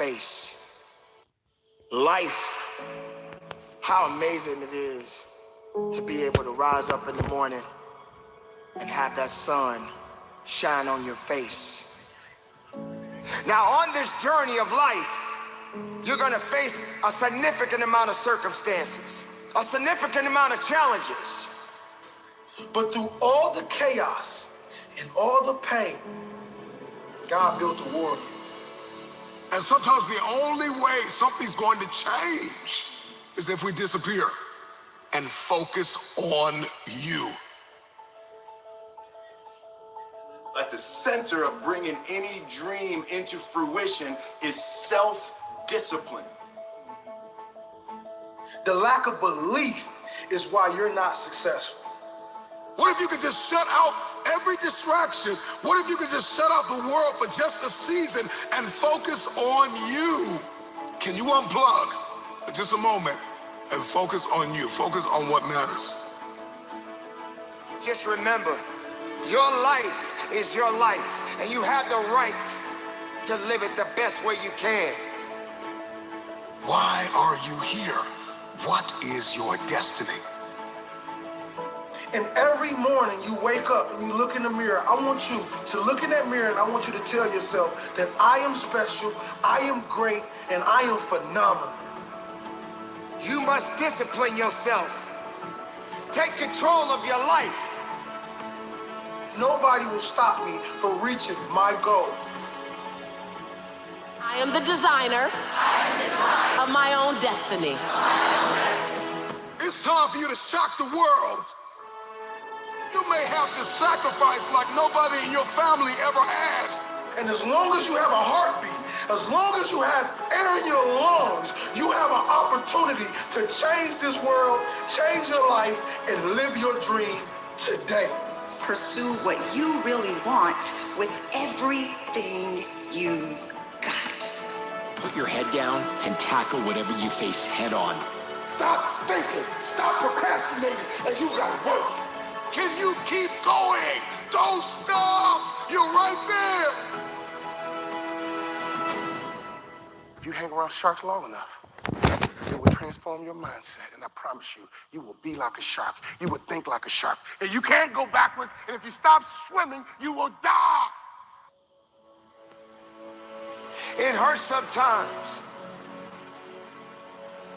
face. Life, how amazing it is to be able to rise up in the morning and have that sun shine on your face. Now, on this journey of life, you're gonna face a significant amount of circumstances, a significant amount of challenges. But through all the chaos and all the pain, God built a warrior. And sometimes the only way something's going to change is if we disappear and focus on you. At the center of bringing any dream into fruition is self-discipline. The lack of belief is why you're not successful. What if you could just shut out every distraction? What if you could just shut out the world for just a season and focus on you? Can you unplug for just a moment and focus on you? Focus on what matters. Just remember, your life is your life, and you have the right to live it the best way you can. Why are you here? What is your destiny? And every morning you wake up and you look in the mirror, I want you to look in that mirror and I want you to tell yourself that I am special, I am great, and I am phenomenal. You must discipline yourself. Take control of your life. Nobody will stop me from reaching my goal. I am the designer of my own destiny. It's time for you to shock the world. You may have to sacrifice like nobody in your family ever has. And as long as you have a heartbeat, as long as you have air in your lungs, you have an opportunity to change this world, change your life, and live your dream today. Pursue what you really want with everything you've got. Put your head down and tackle whatever you face head on. Stop thinking, stop procrastinating, and you gotta work. Can you keep going? Don't stop! You're right there! If you hang around sharks long enough, it will transform your mindset, and I promise you, you will be like a shark. You will think like a shark. And you can't go backwards, and if you stop swimming, you will die! It hurts sometimes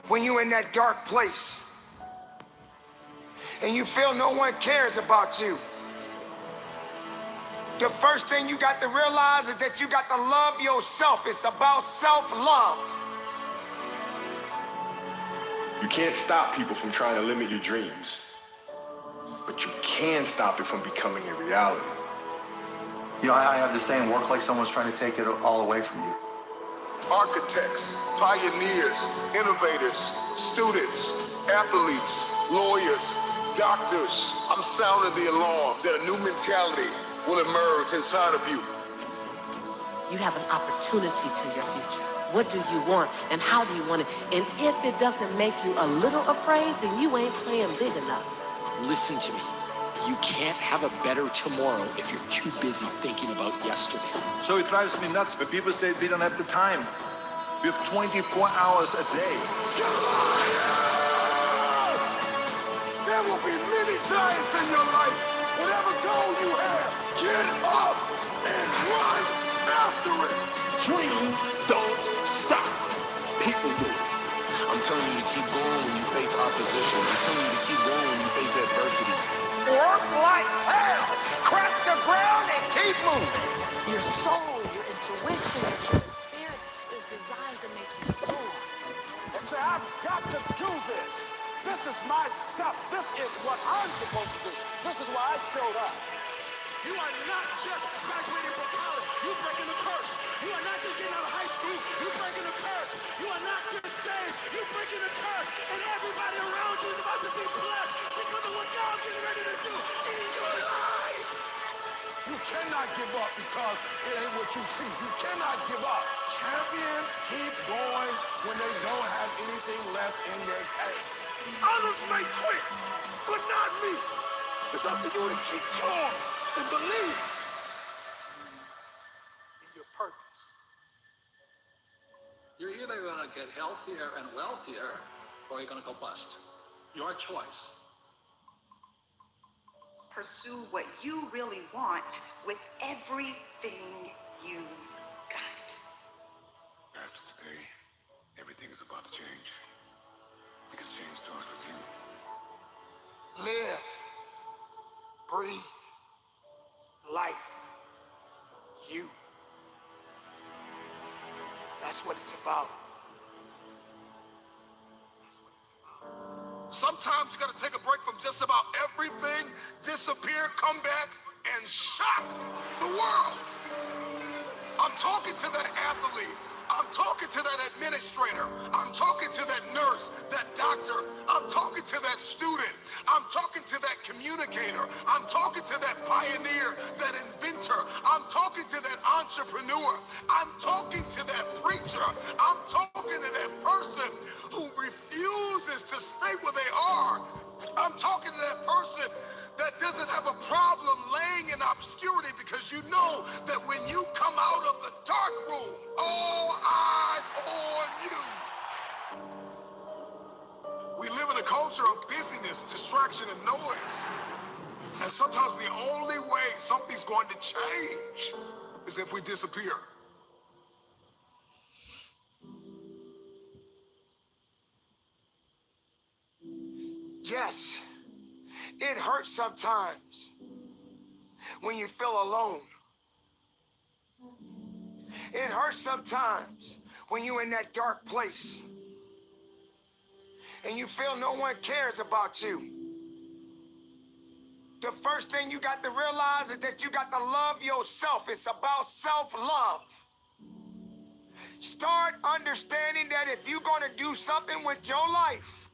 when you're in that dark place and you feel no one cares about you. The first thing you got to realize is that you got to love yourself. It's about self-love. You can't stop people from trying to limit your dreams, but you can stop it from becoming a reality. You know, I have the saying, work like someone's trying to take it all away from you. Architects, pioneers, innovators, students, athletes, lawyers, doctors, I'm sounding the alarm that a new mentality will emerge inside of you. You have an opportunity to your future. What do you want and how do you want it? And if it doesn't make you a little afraid, then you ain't playing big enough. Listen to me. You can't have a better tomorrow if you're too busy thinking about yesterday. So it drives me nuts when people say we don't have the time. We have 24 hours a day. There will be many giants in your life. Whatever goal you have, get up and run after it. Dreams don't stop. People do. I'm telling you to keep going when you face opposition. I'm telling you to keep going when you face adversity. Work like hell. Crack the ground and keep moving. Your soul, your intuition, your spirit is designed to make you soar. And say, I've got to do this. This is my stuff. This is what I'm supposed to do. This is why I showed up. You are not just graduating from college. You're breaking a curse. You are not just getting out of high school. You're breaking a curse. You are not just saved. You're breaking a curse. And everybody around you is about to be blessed because of what God's getting ready to do in your life. You cannot give up because it ain't what you see. You cannot give up. Champions keep going when they don't have anything left in their tank. Others may quit, but not me. It's up to you to keep going and believe in your purpose. You're either going to get healthier and wealthier, or you're going to go bust. Your choice. Pursue what you really want with everything you've got. After today, everything is about to change. Because change starts with you. Live, breathe, life, you. That's what it's about. Sometimes you gotta take a break from just about everything, disappear, come back, and shock the world. I'm talking to that athlete. I'm talking to that administrator. I'm talking to that nurse, that doctor. I'm talking to that student. I'm talking to that communicator. I'm talking to that pioneer, that inventor. I'm talking to that entrepreneur. I'm talking to that preacher. I'm talking to that person who refuses to stay where they are. I'm talking to that person that doesn't have a problem laying in obscurity, because you know that when you come out of the dark room, all eyes on you. We live in a culture of busyness, distraction, and noise. And sometimes the only way something's going to change is if we disappear. Yes, it hurts sometimes when you feel alone. It hurts sometimes when you're in that dark place and you feel no one cares about you. The first thing you got to realize is that you got to love yourself. It's about self-love. Start understanding that if you're going to do something with your life,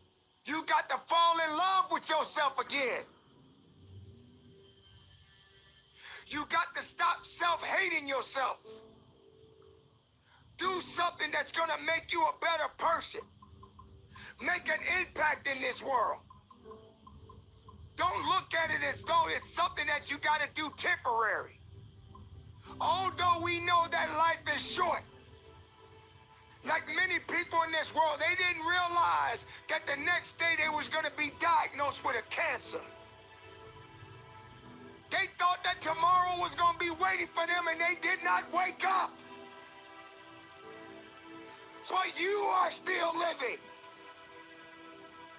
you got to fall in love with yourself again. You got to stop self-hating yourself. Do something that's going to make you a better person. Make an impact in this world. Don't look at it as though it's something that you got to do temporary. Although we know that life is short, like many people in this world, they didn't realize that the next day they was going to be diagnosed with a cancer. They thought that tomorrow was going to be waiting for them, and they did not wake up. But you are still living.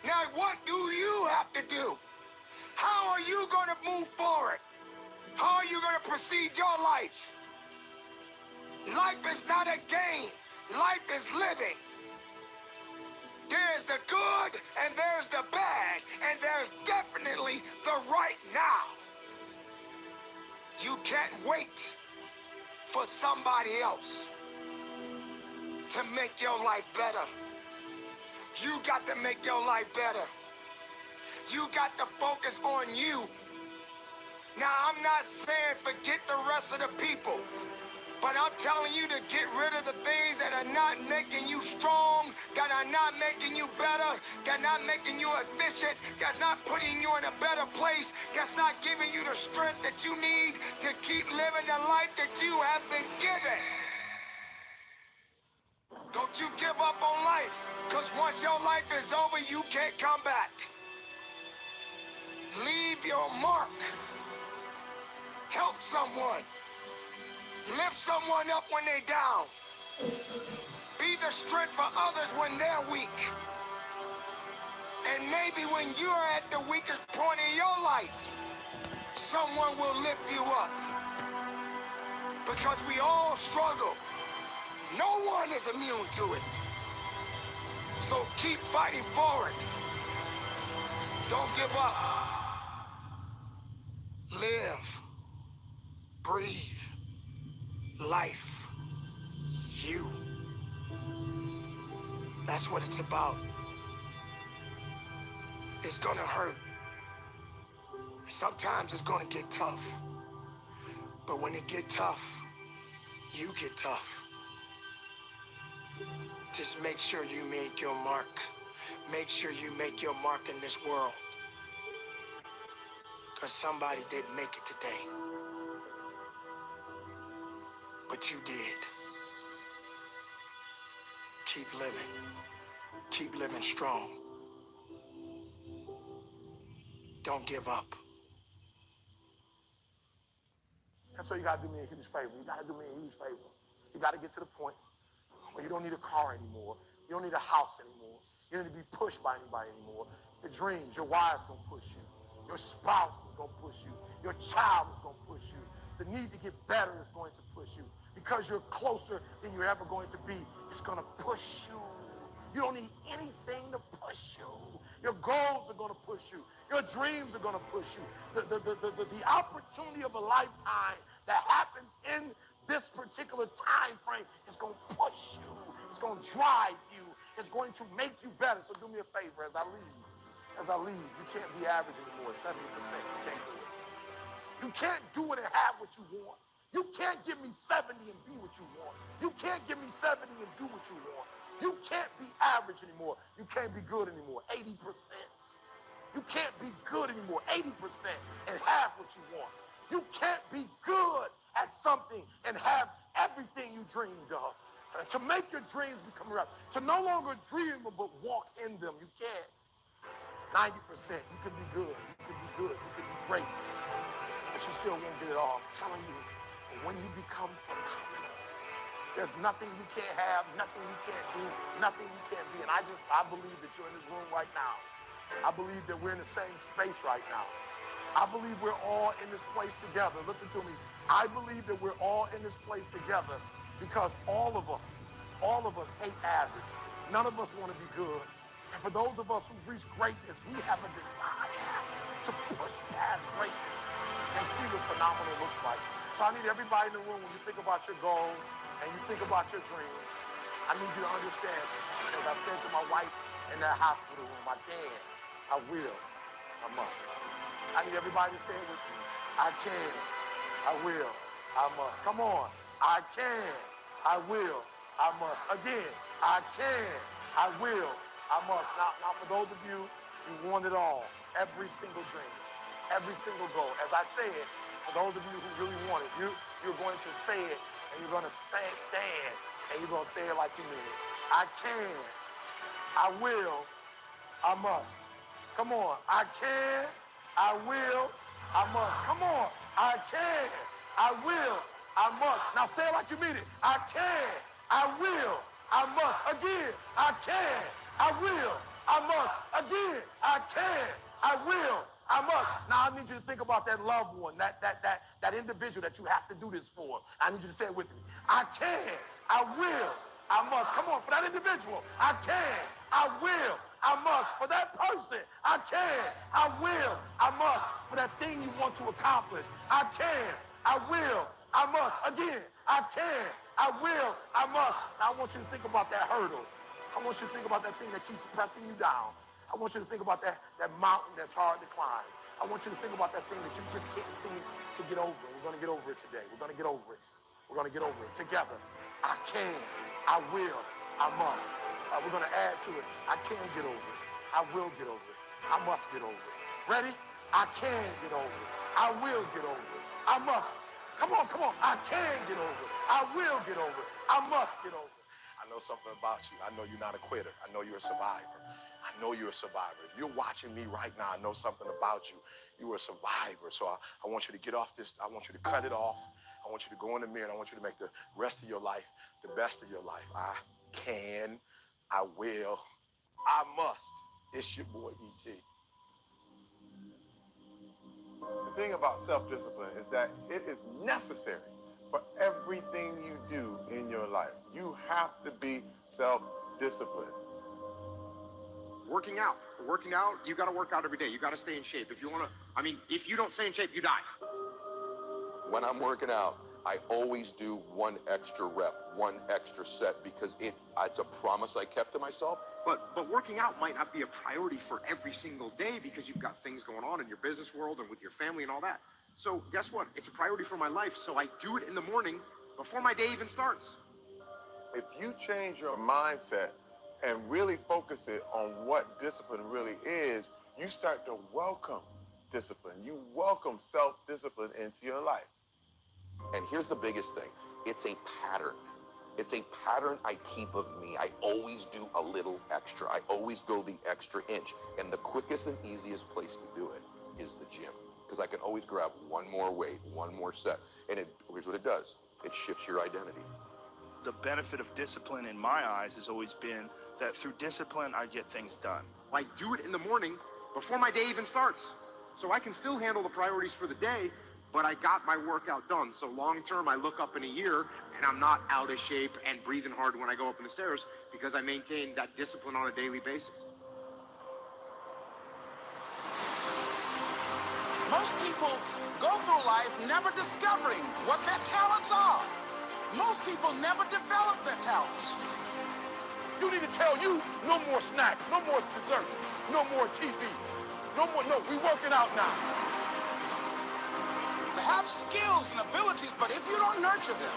Now, what do you have to do? How are you going to move forward? How are you going to proceed your life? Life is not a game. Life is living. There's the good and there's the bad, and there's definitely the right now. You can't wait for somebody else to make your life better. You got to make your life better. You got to focus on you. Now, I'm not saying forget the rest of the people, but I'm telling you to get rid of the things that are not making you strong, that are not making you better, that are not making you efficient, that's not putting you in a better place, that's not giving you the strength that you need to keep living the life that you have been given. Don't you give up on life, because once your life is over, you can't come back. Leave your mark. Help someone. Lift someone up when they're down. Be the strength for others when they're weak. And maybe when you're at the weakest point in your life, someone will lift you up. Because we all struggle. No one is immune to it. So keep fighting forward. Don't give up. Live. Breathe. Life. You. That's what it's about. It's gonna hurt. Sometimes it's gonna get tough. But when it get tough, you get tough. Just make sure you make your mark. Make sure you make your mark in this world. Because somebody didn't make it today. But you did. Keep living. Keep living strong. Don't give up. And so you gotta do me a huge favor. You gotta do me a huge favor. You gotta get to the point where you don't need a car anymore. You don't need a house anymore. You don't need to be pushed by anybody anymore. Your dreams, your wife's gonna push you. Your spouse is gonna push you. Your child is gonna push you. The need to get better is going to push you. Because you're closer than you're ever going to be, it's gonna push you. You don't need anything to push you. Your goals are gonna push you. Your dreams are gonna push you. The opportunity of a lifetime that happens in this particular time frame is gonna push you. It's gonna drive you. It's going to make you better. So do me a favor as I leave. You can't be average anymore, 70%. You can't do it. You can't do it and have what you want. You can't give me 70 and be what you want. You can't give me 70 and do what you want. You can't be average anymore. You can't be good anymore, 80%. You can't be good anymore, 80%, and have what you want. You can't be good at something and have everything you dreamed of. To make your dreams become real. To no longer dream them, but walk in them. You can't. 90%, you can be good. You can be good. You can be great. But you still won't get it all. I'm telling you, when you become phenomenal, there's nothing you can't have, nothing you can't do, nothing you can't be. And I believe that you're in this room right now. I believe that we're in the same space right now. I believe we're all in this place together. Listen to me. I believe that we're all in this place together because all of us hate average. None of us want to be good. And for those of us who reach greatness, we have a desire to push past greatness and see what phenomenal looks like. So I need everybody in the room, when you think about your goal and you think about your dream, I need you to understand, as I said to my wife in that hospital room, I can, I will, I must. I need everybody to say it with me. I can, I will, I must. Come on. I can, I will, I must. Again, I can, I will, I must. Now for those of you, you want it all. Every single dream, every single goal. As I said, for those of you who really want it, you're going to say it, and you're going to stand, and you're going to say it like you mean it. I can, I will, I must. Come on. I can, I will, I must. Come on. I can, I will, I must. Now say it like you mean it. I can, I will, I must. Again, I can, I will, I must. Again, I can, I will, I must. Now I need you to think about that loved one, that individual that you have to do this for. I need you to say it with me. I can, I will, I must. Come on, for that individual. I can, I will, I must. For that person, I can, I will, I must. For that thing you want to accomplish, I can, I will, I must. Again, I can, I will, I must. Now I want you to think about that hurdle. I want you to think about that thing that keeps pressing you down. I want you to think about that mountain that's hard to climb. I want you to think about that thing that you just can't seem to get over. We're going to get over it today. We're going to get over it. We're going to get over it together. I can, I will, I must. We're going to add to it. I can get over it. I will get over it. I must get over it. Ready? I can get over it. I will get over it. I must. Come on, come on. I can get over it. I will get over it. I must get over it. I know something about you. I know you're not a quitter. I know you're a survivor. I know you're a survivor. If you're watching me right now, I know something about you. You are a survivor. So I want you to get off this. I want you to cut it off. I want you to go in the mirror and I want you to make the rest of your life the best of your life. I can, I will, I must. It's your boy E.T. The thing about self-discipline is that it is necessary for everything you do in your life. You have to be self-disciplined. Working out, you got to work out every day. You got to stay in shape. If you don't stay in shape, you die. When I'm working out, I always do one extra rep, one extra set, because it's a promise I kept to myself. But working out might not be a priority for every single day because you've got things going on in your business world and with your family and all that. So guess what? It's a priority for my life, so I do it in the morning before my day even starts. If you change your mindset and really focus it on what discipline really is, you start to welcome discipline. You welcome self-discipline into your life. And here's the biggest thing. It's a pattern. It's a pattern I keep of me. I always do a little extra. I always go the extra inch. And the quickest and easiest place to do it is the gym. Because I can always grab one more weight, one more set. And here's what it does. It shifts your identity. The benefit of discipline in my eyes has always been that through discipline, I get things done. Like, do it in the morning before my day even starts. So I can still handle the priorities for the day, but I got my workout done. So long term, I look up in a year and I'm not out of shape and breathing hard when I go up the stairs because I maintain that discipline on a daily basis. Most people go through life never discovering what their talents are. Most people never develop their talents. You need to tell you no more snacks, no more desserts, no more TV. No, we working out now. They have skills and abilities, but if you don't nurture them,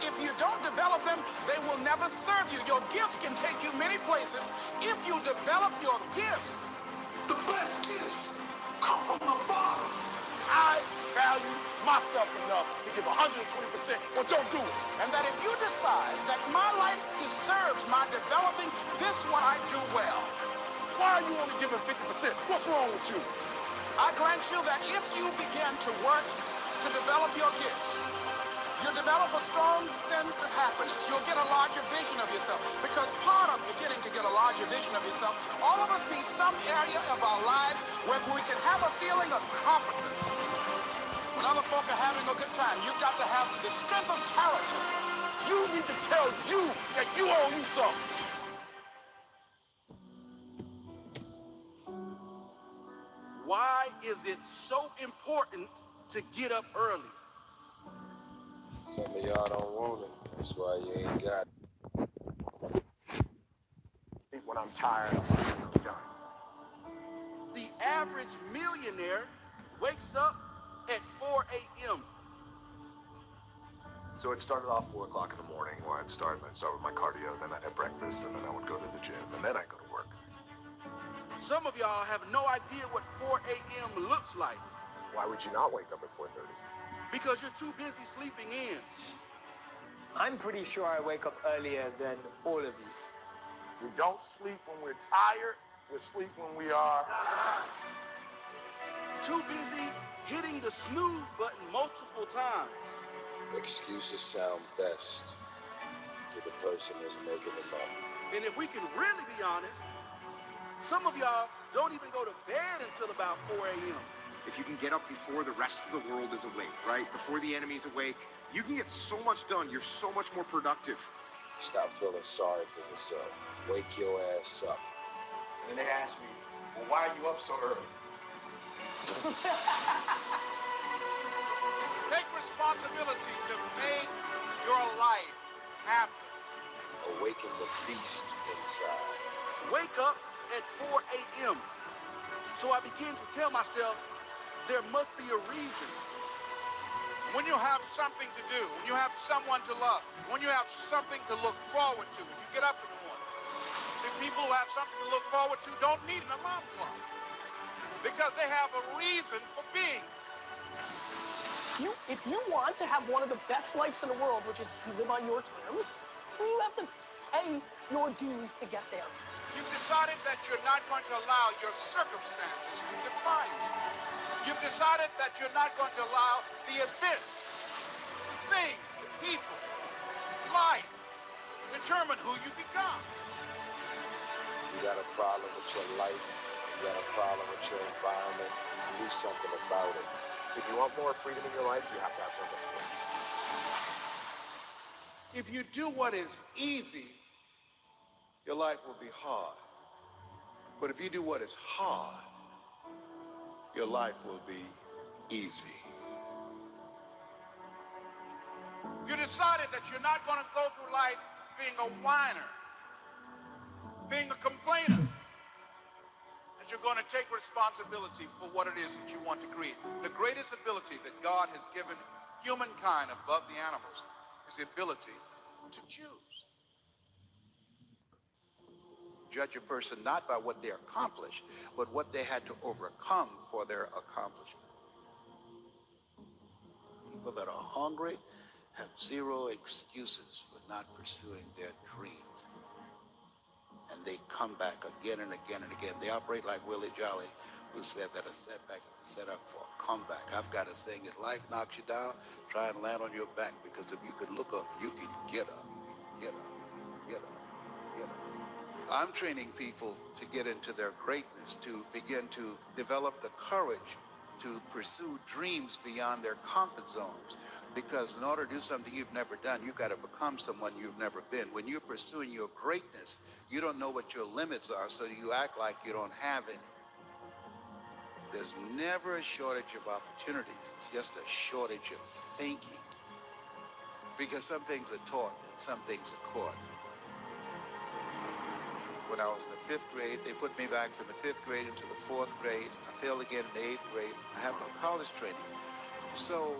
if you don't develop them, they will never serve you. Your gifts can take you many places if you develop your gifts. The best gifts come from the bottom. I value myself enough to give 120%, or don't do it. And that if you decide that my life deserves my developing this what I do well. Why are you only giving 50%? What's wrong with you? I grant you that if you begin to work to develop your gifts, you develop a strong sense of happiness. You'll get a larger vision of yourself. Because part of beginning to get a larger vision of yourself, all of us need some area of our lives where we can have a feeling of competence. When other folk are having a good time, you've got to have the strength of character. You need to tell you that you owe you something. Why is it so important to get up early? Some of y'all don't want it. That's why you ain't got it. When I'm tired, I'm done. The average millionaire wakes up at 4 a.m. So it started off 4 o'clock in the morning where I'd start with my cardio, then I'd have breakfast, and then I would go to the gym, and then I'd go to work. Some of y'all have no idea what 4 a.m. looks like. Why would you not wake up at 4:30? Because you're too busy sleeping in. I'm pretty sure I wake up earlier than all of you. We don't sleep when we're tired. We sleep when we are Too busy hitting the snooze button multiple times. Excuses sound best to the person that's making them up. And if we can really be honest, some of y'all don't even go to bed until about 4 a.m. If you can get up before the rest of the world is awake, right? Before the enemy's awake, you can get so much done. You're so much more productive. Stop feeling sorry for yourself. Wake your ass up. And then they ask me, well, why are you up so early? Take responsibility to make your life happen. Awaken the beast inside. Wake up at 4 a.m. So I begin to tell myself, there must be a reason. When you have something to do, when you have someone to love, when you have something to look forward to, when you get up in the morning. See, people who have something to look forward to don't need an alarm clock because they have a reason for being. If you want to have one of the best lives in the world, which is you live on your terms, you have to pay your dues to get there. You've decided that you're not going to allow your circumstances to define you. You've decided that you're not going to allow the events, things, people, life determine who you become. You got a problem with your life, you got a problem with your environment, do something about it. If you want more freedom in your life, you have to have more discipline. If you do what is easy, your life will be hard. But if you do what is hard, your life will be easy. You decided that you're not going to go through life being a whiner, being a complainer. That you're going to take responsibility for what it is that you want to create. The greatest ability that God has given humankind above the animals is the ability to choose. Judge a person not by what they accomplished, but what they had to overcome for their accomplishment. People that are hungry have zero excuses for not pursuing their dreams. And they come back again and again and again. They operate like Willie Jolly, who said that a setback is a setup for a comeback. I've got a saying, if life knocks you down, try and land on your back, because if you can look up, you can get up. Get up, get up, get up. I'm training people to get into their greatness, to begin to develop the courage to pursue dreams beyond their comfort zones. Because in order to do something you've never done, you've got to become someone you've never been. When you're pursuing your greatness, you don't know what your limits are, so you act like you don't have any. There's never a shortage of opportunities. It's just a shortage of thinking. Because some things are taught and some things are caught. When I was in the 5th grade, they put me back from the 5th grade into the 4th grade. I failed again in the 8th grade. I have no college training. So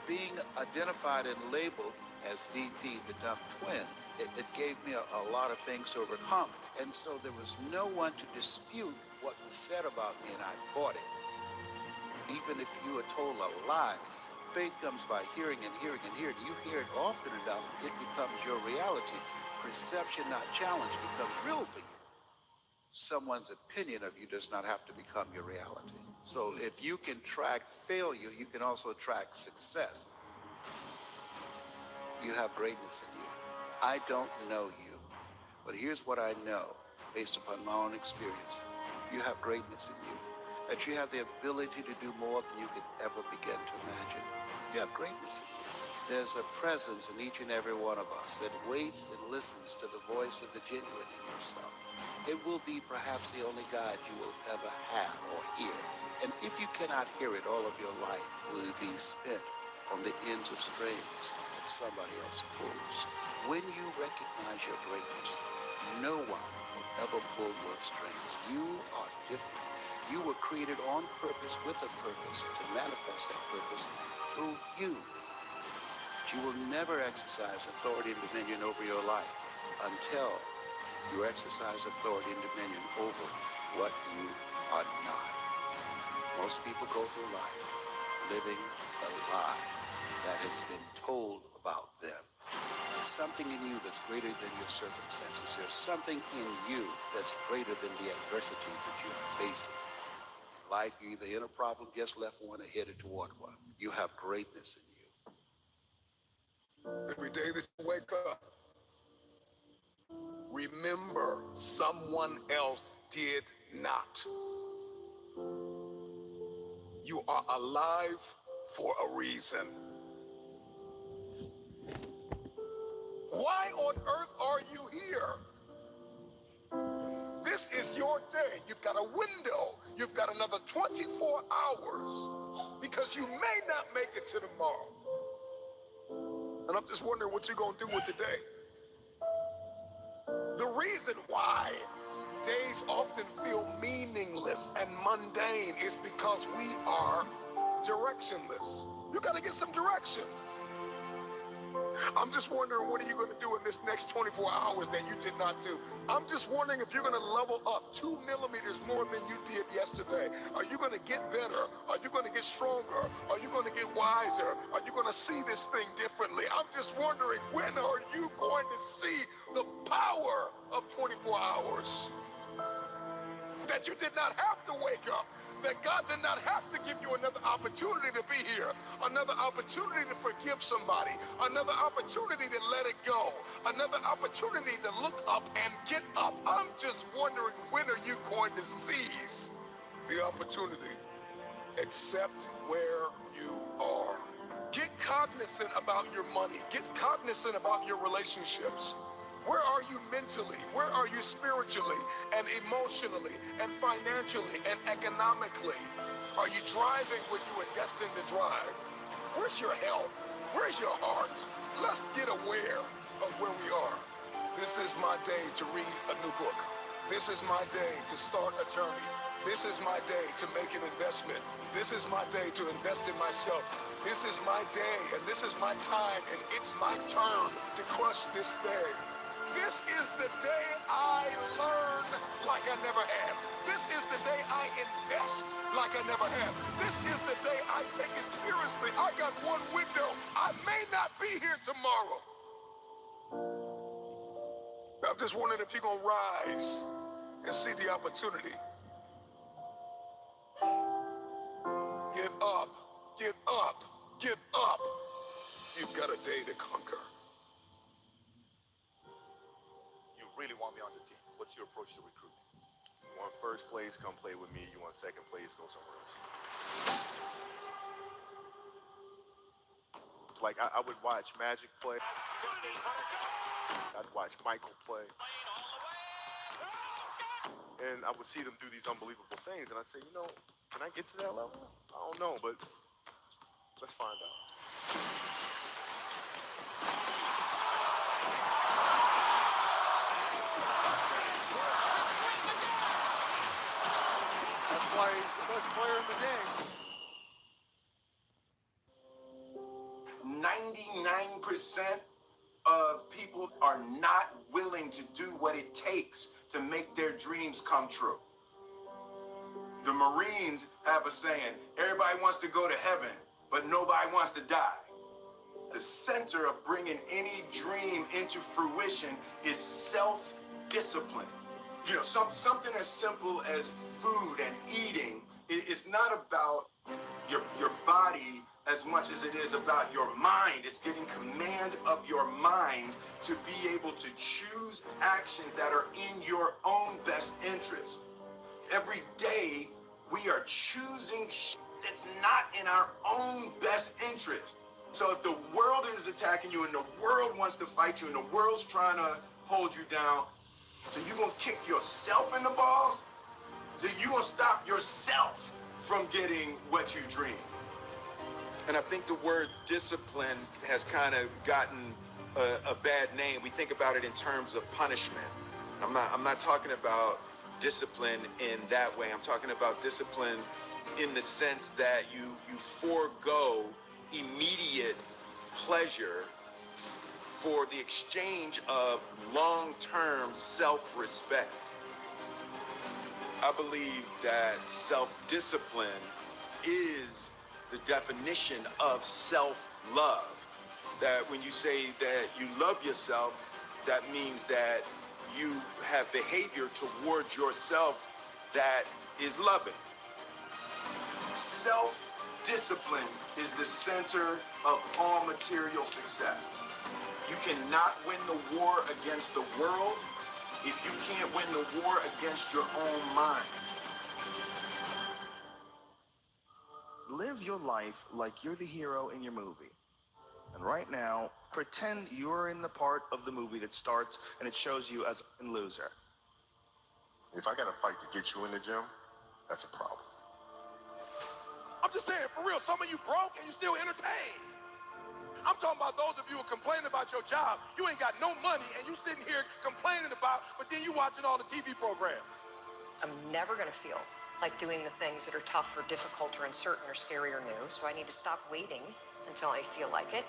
being identified and labeled as DT, the dumb twin, it gave me a lot of things to overcome. And so there was no one to dispute what was said about me, and I bought it. Even if you are told a lie, faith comes by hearing and hearing and hearing. You hear it often enough, it becomes your reality. Perception, not challenge, becomes real for you. Someone's opinion of you does not have to become your reality. So if you can track failure, you can also track success. You have greatness in you. I don't know you, but here's what I know based upon my own experience. You have greatness in you, that you have the ability to do more than you could ever begin to imagine. You have greatness in you. There's a presence in each and every one of us that waits and listens to the voice of the genuine in yourself. It will be perhaps the only God you will ever have or hear. And if you cannot hear it all of your life, will it be spent on the ends of strings that somebody else pulls? When you recognize your greatness, no one will ever pull your strings. You are different. You were created on purpose with a purpose to manifest that purpose through you. But you will never exercise authority and dominion over your life until you exercise authority and dominion over what you are not. Most people go through life living a lie that has been told about them. There's something in you that's greater than your circumstances. There's something in you that's greater than the adversities that you're facing. In life, you're either in a problem, just left one, or headed toward one. You have greatness in you. Every day that you wake up, remember someone else did not. You are alive for a reason. Why on earth are you here? This is your day. You've got a window. You've got another 24 hours because you may not make it to tomorrow. And I'm just wondering what you're going to do with the day. The reason why days often feel meaningless and mundane is because we are directionless. You got to get some direction. I'm just wondering, what are you going to do in this next 24 hours that you did not do? I'm just wondering if you're going to level up 2 millimeters more than you did yesterday. Are you going to get better? Are you going to get stronger? Are you going to get wiser? Are you going to see this thing differently? I'm just wondering, when are you going to see the power of 24 hours? That you did not have to wake up. That God did not have to give you another opportunity to be here, another opportunity to forgive somebody, another opportunity to let it go, another opportunity to look up and get up. I'm just wondering, when are you going to seize the opportunity? Accept where you are. Get cognizant about your money. Get cognizant about your relationships. Where are you mentally? Where are you spiritually and emotionally and financially and economically? Are you driving where you were destined to drive? Where's your health? Where's your heart? Let's get aware of where we are. This is my day to read a new book. This is my day to start a journey. This is my day to make an investment. This is my day to invest in myself. This is my day and this is my time, and it's my turn to crush this day. This is the day I learn like I never have. This is the day I invest like I never have. This is the day I take it seriously. I got one window. I may not be here tomorrow. just wondering if you're gonna rise and see the opportunity. Get up, get up, get up. You've got a day to conquer. You really want me on the team? What's your approach to recruiting? You want first place, come play with me. You want second place, go somewhere else. Like, I would watch Magic play. I'd watch Michael play. And I would see them do these unbelievable things, and I'd say, you know, can I get to that level? I don't know, but let's find out. That's why he's the best player in the game. 99% of people are not willing to do what it takes to make their dreams come true. The Marines have a saying, everybody wants to go to heaven, but nobody wants to die. The center of bringing any dream into fruition is self-discipline. You know, something as simple as food and eating. It's not about your body as much as it is about your mind. It's getting command of your mind to be able to choose actions that are in your own best interest. Every day, we are choosing shit that's not in our own best interest. So if the world is attacking you and the world wants to fight you and the world's trying to hold you down, so you're going to kick yourself in the balls? So you're going to stop yourself from getting what you dream? And I think the word discipline has kind of gotten a bad name. We think about it in terms of punishment. I'm not talking about discipline in that way. I'm talking about discipline in the sense that you forego immediate pleasure for the exchange of long-term self-respect. I believe that self-discipline is the definition of self-love. That when you say that you love yourself, that means that you have behavior towards yourself that is loving. Self-discipline is the center of all material success. You cannot win the war against the world if you can't win the war against your own mind. Live your life like you're the hero in your movie. And right now, pretend you're in the part of the movie that starts and it shows you as a loser. If I got to fight to get you in the gym, that's a problem. I'm just saying, for real, some of you broke and you still entertained. I'm talking about those of you who are complaining about your job. You ain't got no money and you sitting here complaining about, but then you watching all the TV programs. I'm never going to feel like doing the things that are tough or difficult or uncertain or scary or new, so I need to stop waiting until I feel like it.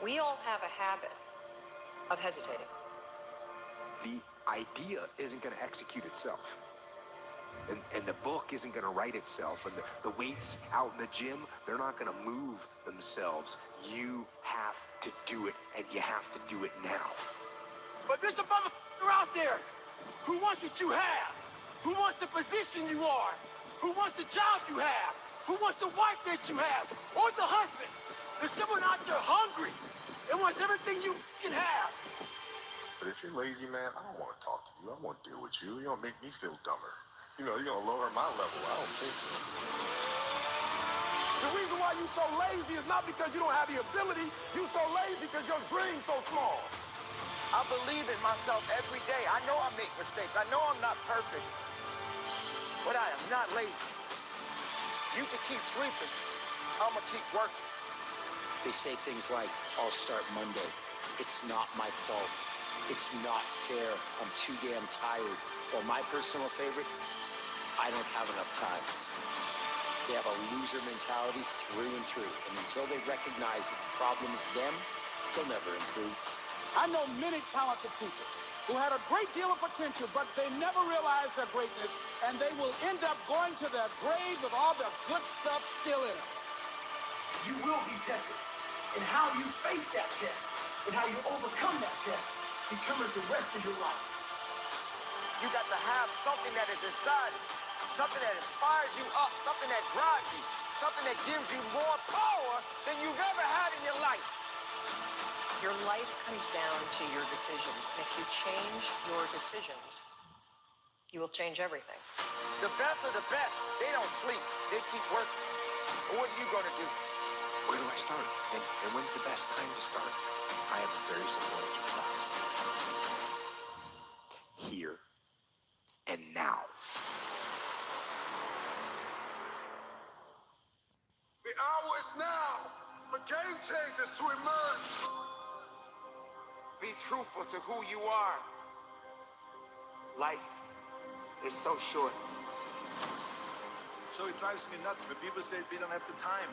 We all have a habit of hesitating. The idea isn't going to execute itself. And the book isn't going to write itself. And the weights out in the gym, they're not going to move themselves. You have to do it, and you have to do it now. But there's a motherfucker out there who wants what you have, who wants the position you are, who wants the job you have, who wants the wife that you have, or the husband. There's someone out there hungry and wants everything you can have. But if you're lazy, man, I don't want to talk to you. I don't want to deal with you. You're going to make me feel dumber. You know, you're going to lower my level. I don't think so. The reason why you're so lazy is not because you don't have the ability. You're so lazy because your dream's so small. I believe in myself every day. I know I make mistakes. I know I'm not perfect. But I am not lazy. You can keep sleeping. I'm going to keep working. They say things like, I'll start Monday. It's not my fault. It's not fair. I'm too damn tired. Or my personal favorite, I don't have enough time. They have a loser mentality through and through. And until they recognize that the problem is them, they'll never improve. I know many talented people who had a great deal of potential, but they never realized their greatness, and they will end up going to their grave with all their good stuff still in them. You will be tested. And how you face that test and how you overcome that test determines the rest of your life. You got to have something that is inside you, something that inspires you up, something that drives you, something that gives you more power than you've ever had in your life. Your life comes down to your decisions. And if you change your decisions, you will change everything. The best of the best, they don't sleep. They keep working. But what are you going to do? Where do I start? And when's the best time to start? I have a very simple answer for that. Here and now. The hour is now for game changers to emerge. Be truthful to who you are. Life is so short. So it drives me nuts when people say they don't have the time.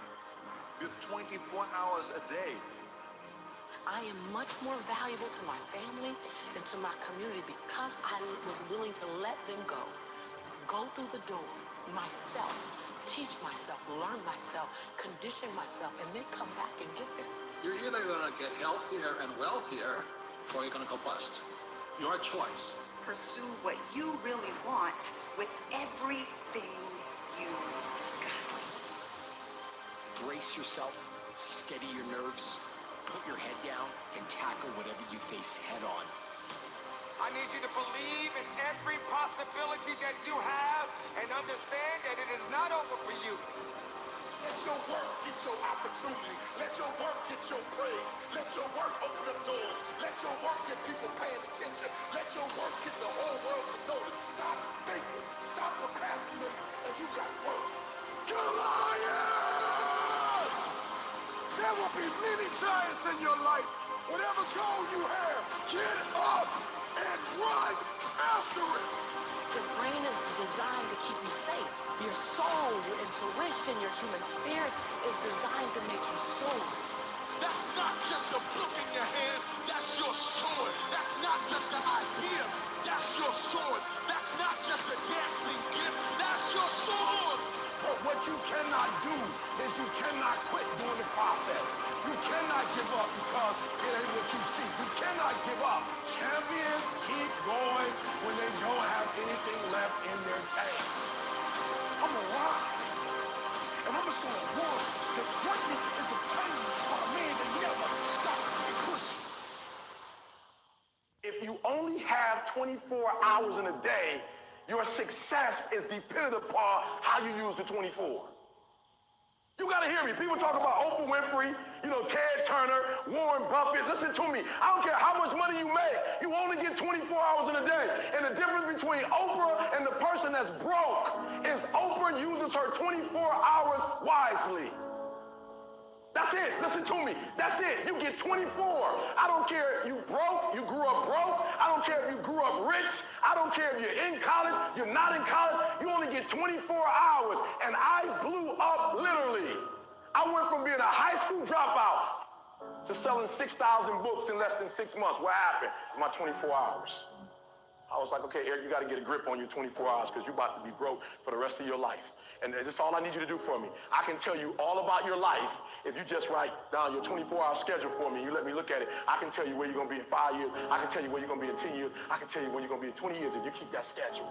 You have 24 hours a day. I am much more valuable to my family and to my community because I was willing to let them go through the door myself, teach myself, learn myself, condition myself, and then come back and get there. You're either going to get healthier and wealthier, or you're going to go bust. Your choice. Pursue what you really want with everything you've got. Brace yourself, steady your nerves, put your head down, and tackle whatever you face head on. I need you to believe in every possibility that you have and understand that it is not over for you. Let your work get your opportunity. Let your work get your praise. Let your work open up doors. Let your work get people paying attention. Let your work get the whole world to notice. Stop thinking. Stop procrastinating. And you got work. Goliath! There will be many giants in your life. Whatever goal you have, get up and run after it. Your brain is designed to keep you safe. Your soul, your intuition, your human spirit is designed to make you soar. That's not just a book in your hand, that's your sword. That's not just an idea, that's your sword. That's not just a dancing gift, that's your sword. But what you cannot do is you cannot quit during the process. You cannot give up because it ain't what you see. You cannot give up. Champions keep going when they don't have anything left in their tank. I'm gonna rise, and I'm gonna show the world that greatness is obtained by a man that never stops pushing. If you only have 24 hours in a day, your success is dependent upon how you use the 24. You gotta hear me. People talk about Oprah Winfrey, Ted Turner, Warren Buffett. Listen to me. I don't care how much money you make. You only get 24 hours in a day. And the difference between Oprah and the person that's broke is Oprah uses her 24 hours wisely. That's it. Listen to me. That's it. You get 24. I don't care if you broke, you grew up broke. I don't care if you grew up rich. I don't care if you're in college, you're not in college. You only get 24 hours. And I blew up literally. I went from being a high school dropout to selling 6,000 books in less than 6 months. What happened? My 24 hours. I was like, okay, Eric, you got to get a grip on your 24 hours because you're about to be broke for the rest of your life. And that's all I need you to do for me. I can tell you all about your life if you just write down your 24-hour schedule for me. You let me look at it. I can tell you where you're going to be in 5 years. I can tell you where you're going to be in 10 years. I can tell you where you're going to be in 20 years if you keep that schedule.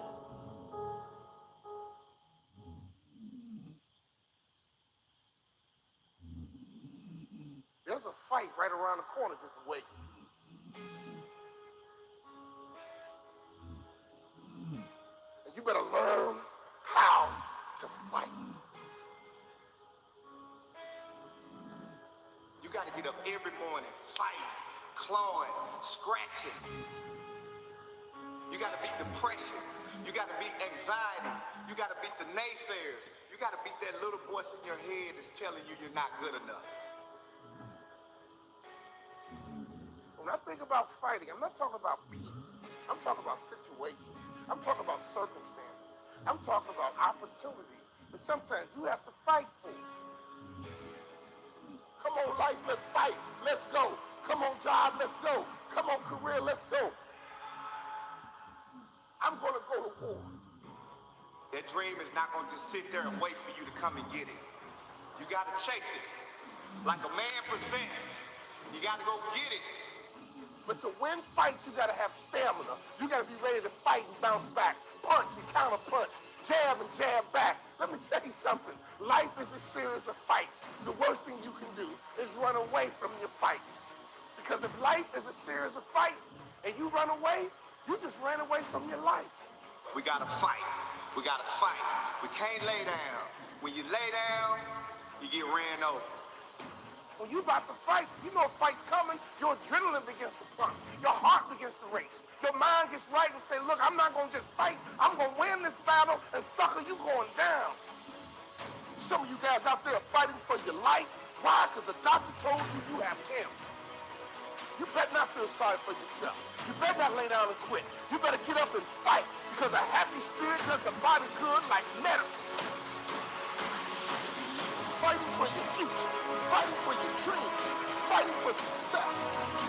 There's a fight right around the corner just waiting. And you better learn how to fight. You got to get up every morning, fighting, clawing, scratching. You got to beat depression. You got to beat anxiety. You got to beat the naysayers. You got to beat that little voice in your head that's telling you you're not good enough. When I think about fighting, I'm not talking about beating. I'm talking about situations. I'm talking about circumstances. I'm talking about opportunities that sometimes you have to fight for. Come on, life, let's fight. Let's go. Come on, job, let's go. Come on, career, let's go. I'm going to go to war. That dream is not going to just sit there and wait for you to come and get it. You got to chase it. Like a man possessed. You got to go get it. But to win fights, you gotta have stamina. You gotta be ready to fight and bounce back. Punch and counter punch. Jab and jab back. Let me tell you something. Life is a series of fights. The worst thing you can do is run away from your fights. Because if life is a series of fights and you run away, you just ran away from your life. We gotta fight. We gotta fight. We can't lay down. When you lay down, you get ran over. When you about to fight, you know a fight's coming, your adrenaline begins to pump. Your heart begins to race. Your mind gets right and say, look, I'm not going to just fight. I'm going to win this battle, and sucker, you going down. Some of you guys out there are fighting for your life. Why? Because the doctor told you you have cancer. You better not feel sorry for yourself. You better not lay down and quit. You better get up and fight, because a happy spirit does a body good like medicine. Fighting for your future, fighting for your dreams, fighting for success.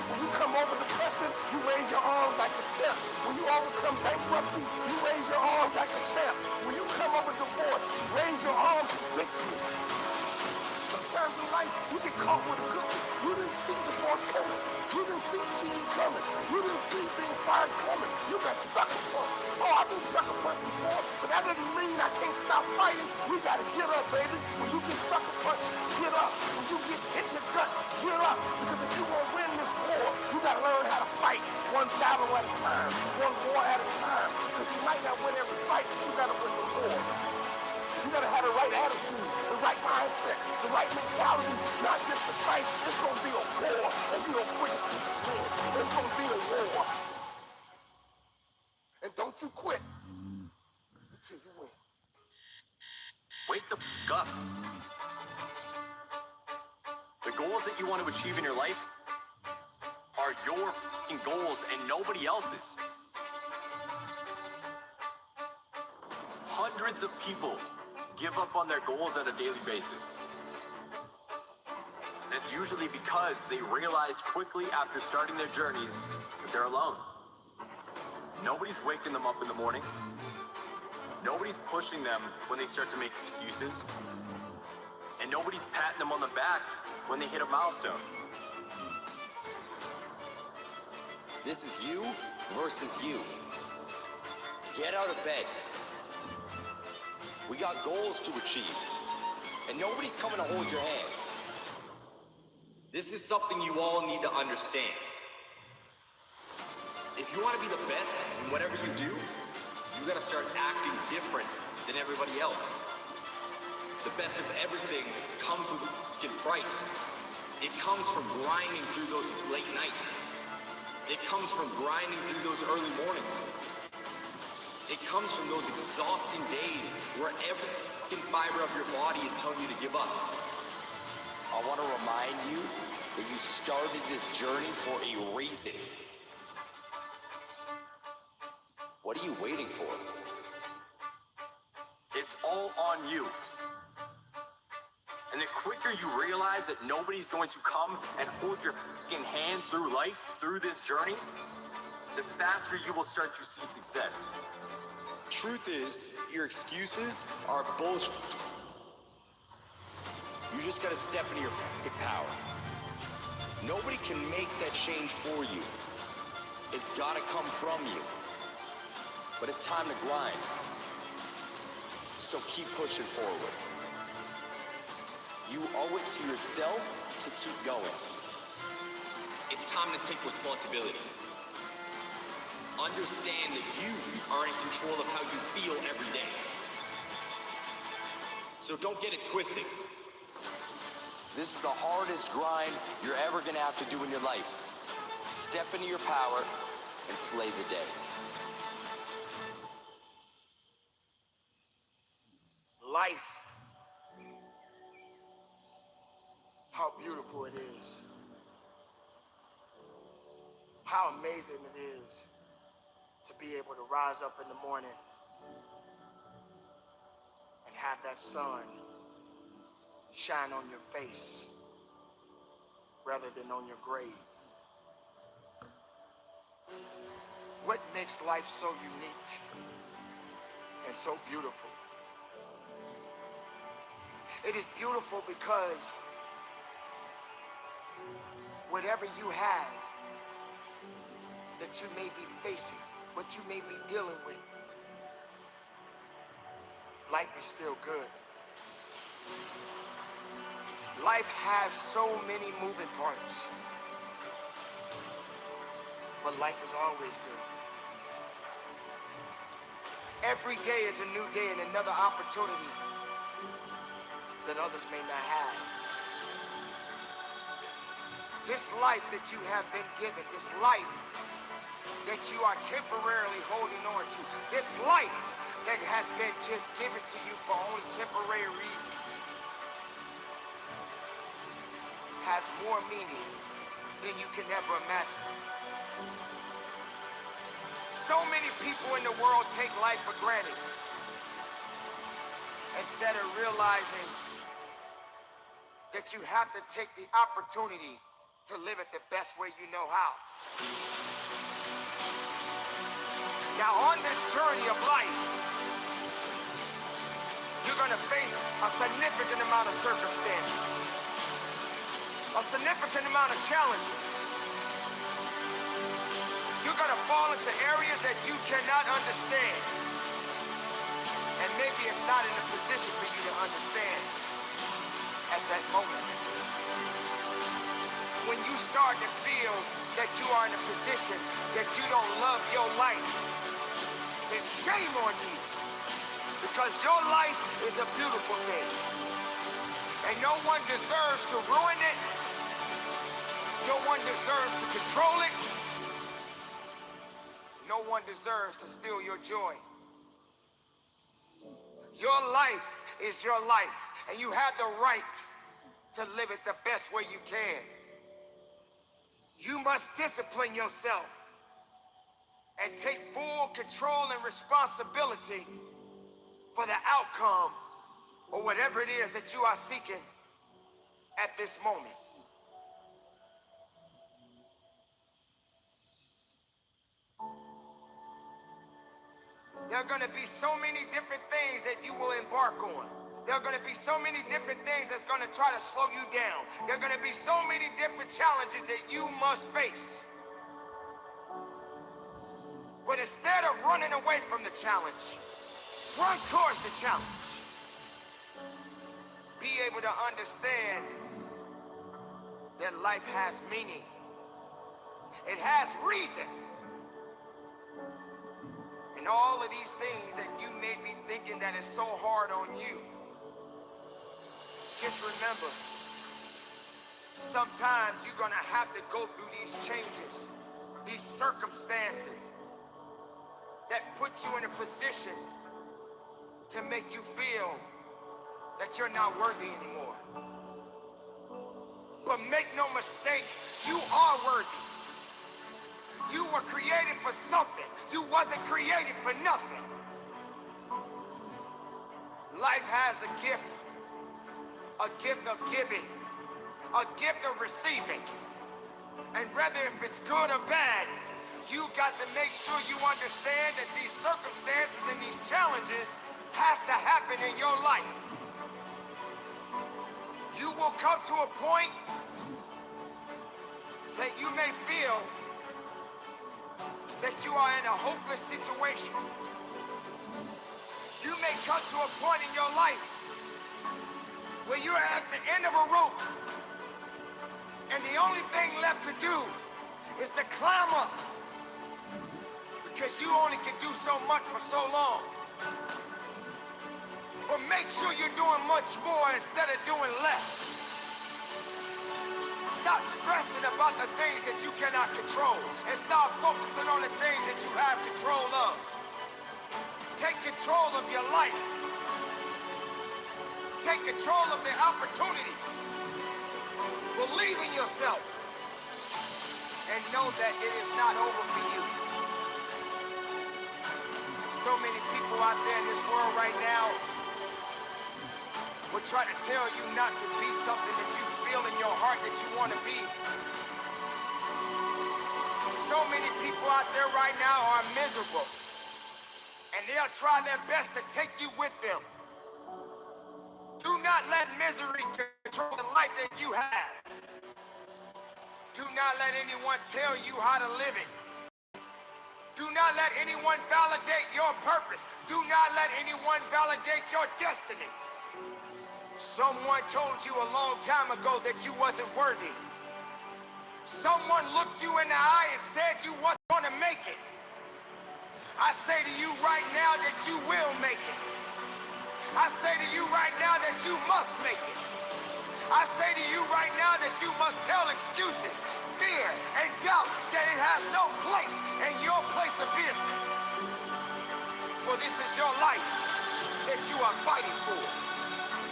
When you come over depression, you raise your arms like a champ. When you overcome bankruptcy, you raise your arms like a champ. When you come over divorce, raise your arms in victory. Sometimes in life, you get caught with a good one. You didn't see divorce coming. You didn't see cheating coming. You didn't see being fired coming. You got sucker punched. Oh, I've been sucker punched before, but that doesn't mean I can't stop fighting. We gotta get up, baby. When you get sucker punched, get up. When you get hit in the gut, get up. Because if you gonna win this war, you gotta learn how to fight one battle at a time, one war at a time. Because you might not win every fight, but you gotta win the war. You gotta have the right attitude, the right mindset, the right mentality, not just to fight. It's gonna be a war, and you don't quit until you win. It's gonna be a war. And don't you quit until you win. Wake the f up. The goals that you want to achieve in your life are your f***ing goals and nobody else's. Hundreds of people give up on their goals on a daily basis. And it's usually because they realized quickly after starting their journeys that they're alone. Nobody's waking them up in the morning. Nobody's pushing them when they start to make excuses. And nobody's patting them on the back when they hit a milestone. This is you versus you. Get out of bed. We got goals to achieve, and nobody's coming to hold your hand. This is something you all need to understand. If you want to be the best in whatever you do, you gotta start acting different than everybody else. The best of everything comes with a f***ing price. It comes from grinding through those late nights. It comes from grinding through those early mornings. It comes from those exhausting days where every f***ing fiber of your body is telling you to give up. I want to remind you that you started this journey for a reason. What are you waiting for? It's all on you. And the quicker you realize that nobody's going to come and hold your f***ing hand through life, through this journey, the faster you will start to see success. Truth is, your excuses are bullshit. You just gotta step into your f***ing power. Nobody can make that change for you. It's gotta come from you. But it's time to grind. So keep pushing forward. You owe it to yourself to keep going. It's time to take responsibility. Understand that you are in control of how you feel every day. So don't get it twisted. This is the hardest grind you're ever gonna have to do in your life. Step into your power and slay the day. Life. How beautiful it is. How amazing it is to be able to rise up in the morning and have that sun shine on your face rather than on your grave. What makes life so unique and so beautiful? It is beautiful because whatever you have that you may be facing, what you may be dealing with, life is still good. Life has so many moving parts, but life is always good. Every day is a new day and another opportunity that others may not have. This life that you have been given, this life that you are temporarily holding on to, this life that has been just given to you for only temporary reasons, has more meaning than you can ever imagine. So many people in the world take life for granted instead of realizing that you have to take the opportunity to live it the best way you know how. Now, on this journey of life, you're going to face a significant amount of circumstances, a significant amount of challenges. You're going to fall into areas that you cannot understand. And maybe it's not in a position for you to understand at that moment. When you start to feel that you are in a position that you don't love your life, then shame on you. Because your life is a beautiful thing. And no one deserves to ruin it. No one deserves to control it. No one deserves to steal your joy. Your life is your life, and you have the right to live it the best way you can. You must discipline yourself and take full control and responsibility for the outcome or whatever it is that you are seeking at this moment. There are going to be so many different things that you will embark on. There are going to be so many different things that's going to try to slow you down. There are going to be so many different challenges that you must face. But instead of running away from the challenge, run towards the challenge. Be able to understand that life has meaning. It has reason. And all of these things that you may be thinking that is so hard on you, just remember, sometimes you're going to have to go through these changes, these circumstances that puts you in a position to make you feel that you're not worthy anymore. But make no mistake, you are worthy. You were created for something. You wasn't created for nothing. Life has a gift of giving, a gift of receiving. And whether if it's good or bad, you got to make sure you understand that these circumstances and these challenges has to happen in your life. You will come to a point that you may feel that you are in a hopeless situation. You may come to a point in your life where you're at the end of a rope and the only thing left to do is to climb up because you only can do so much for so long. But make sure you're doing much more instead of doing less. Stop stressing about the things that you cannot control and start focusing on the things that you have control of. Take control of your life. Take control of the opportunities. Believe in yourself and know that it is not over for you. So many people out there in this world right now will try to tell you not to be something that you feel in your heart that you want to be. So many people out there right now are miserable, and they'll try their best to take you with them. Do not let misery control the life that you have. Do not let anyone tell you how to live it. Do not let anyone validate your purpose. Do not let anyone validate your destiny. Someone told you a long time ago that you wasn't worthy. Someone looked you in the eye and said you wasn't gonna make it. I say to you right now that you will make it. I say to you right now that you must make it. I say to you right now that you must tell excuses, fear, and doubt that it has no place in your place of business. For this is your life that you are fighting for.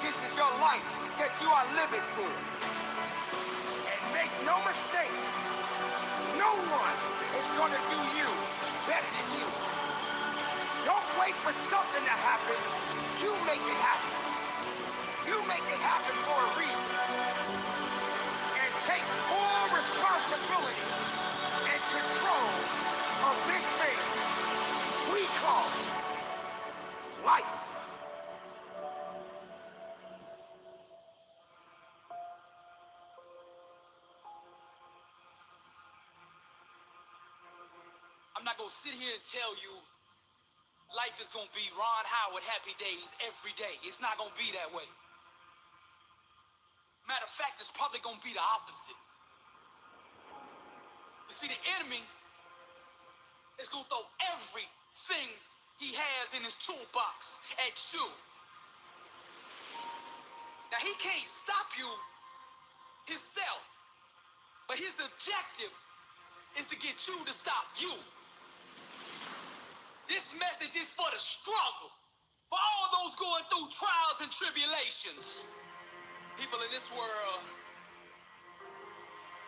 This is your life that you are living for. And make no mistake, no one is going to do you better than you. Don't wait for something to happen. You make it happen. You make it happen for a reason. And take full responsibility and control of this thing we call life. I'm not gonna sit here and tell you life is gonna be Ron Howard happy days every day. It's not gonna be that way. Matter of fact, it's probably gonna be the opposite. You see, the enemy is gonna throw everything he has in his toolbox at you. Now, he can't stop you himself, but his objective is to get you to stop you. This message is for the struggle, for all those going through trials and tribulations. People in this world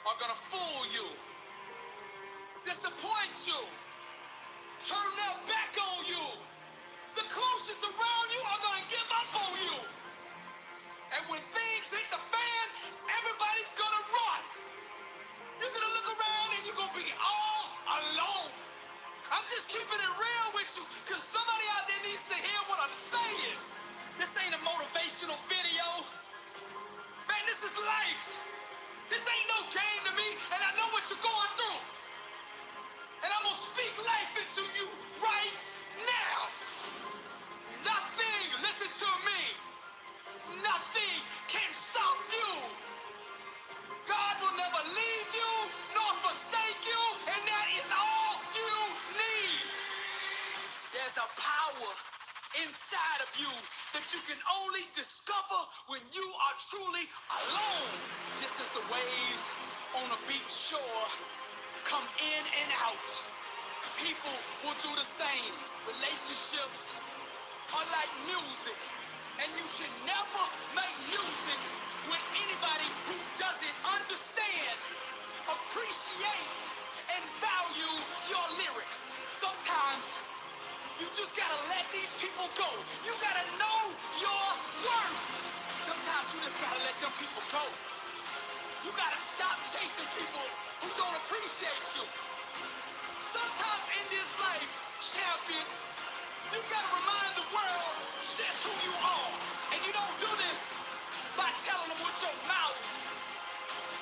are gonna fool you, disappoint you, turn their back on you. The closest around you are gonna give up on you. And when things hit the fan, everybody's gonna run. You're gonna look around and you're gonna be all alone. I'm just keeping it real with you, because somebody out there needs to hear what I'm saying. This ain't a motivational video. Man, this is life. This ain't no game to me, and I know what you're going through. And I'm gonna speak life into you right now. Nothing, listen to me, nothing can stop you. God will never leave you nor forsake you, and that is all you need. There's a power inside of you that you can only discover when you are truly alone. Just as the waves on a beach shore come in and out, people will do the same. Relationships are like music, and you should never make music with anybody who doesn't understand, appreciate, and value your lyrics. Sometimes you just gotta let these people go. You gotta know your worth. Sometimes you just gotta let them people go. You gotta stop chasing people who don't appreciate you. Sometimes in this life, champion, you gotta remind the world just who you are. And you don't do this by telling them with your mouth.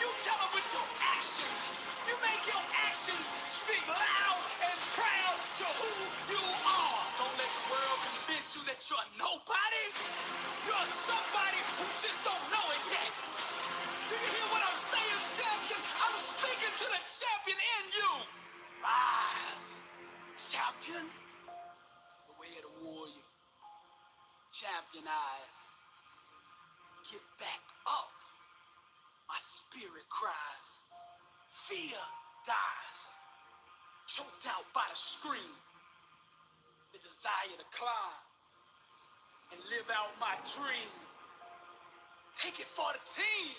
You tell them with your actions. You make your actions speak loud and proud to who you are. Don't let the world convince you that you're nobody. You're somebody who just don't know it yet. Do you hear what I'm saying, champion? I'm speaking to the champion in you. Rise, champion. The way of the warrior. Champion eyes. Get back up. My spirit cries. Fear dies. Choked out by the scream. The desire to climb and live out my dream. Take it for the team.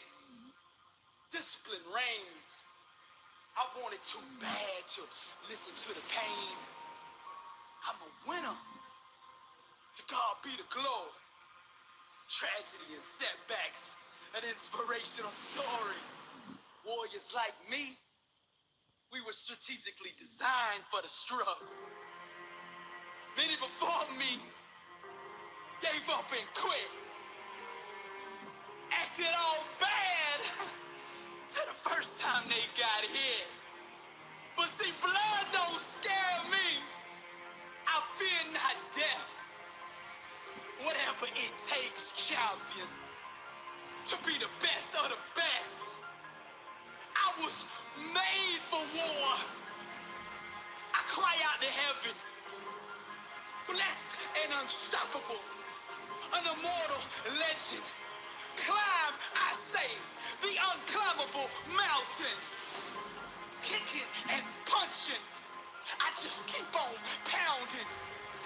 Discipline reigns. I wanted too bad to listen to the pain. I'm a winner. To God be the glory. Tragedy and setbacks, an inspirational story. Warriors like me, we were strategically designed for the struggle. Many before me gave up and quit. Acted all bad to the first time they got hit. But see, blood don't scare me. whatever it takes, champion, to be the best of the best. I was made for war. I cry out to heaven, blessed and unstoppable, an immortal legend. Climb, I say, the unclimbable mountain. Kicking and punching, I just keep on pounding.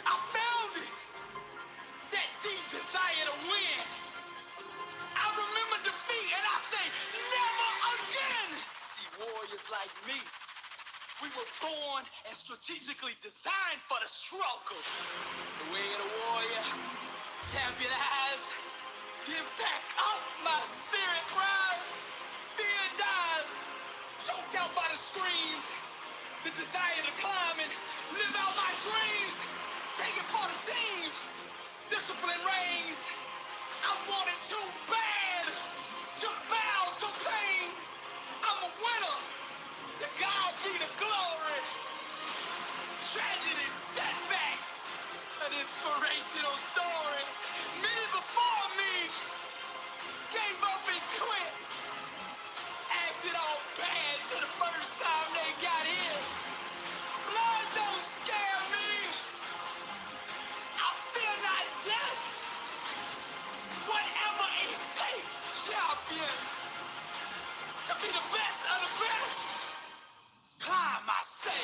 I found it, that deep desire to win. I remember defeat and I say, never again. See, warriors like me, we were born and strategically designed for the struggle. The way of the warrior, champion eyes, get back up, my spirit rise. Fear dies, choked out by the screams. The desire to climb and live out my dreams. Take it for the team. Discipline reigns. I want it too bad to bow to pain. I'm a winner. To God be the glory. Tragedy, setbacks, an inspirational story. Many before me gave up and quit. Acted all bad till the first time they got here. Blood don't scare me. I fear not death. Whatever it takes, champion, to be the best of the best. Climb, I say,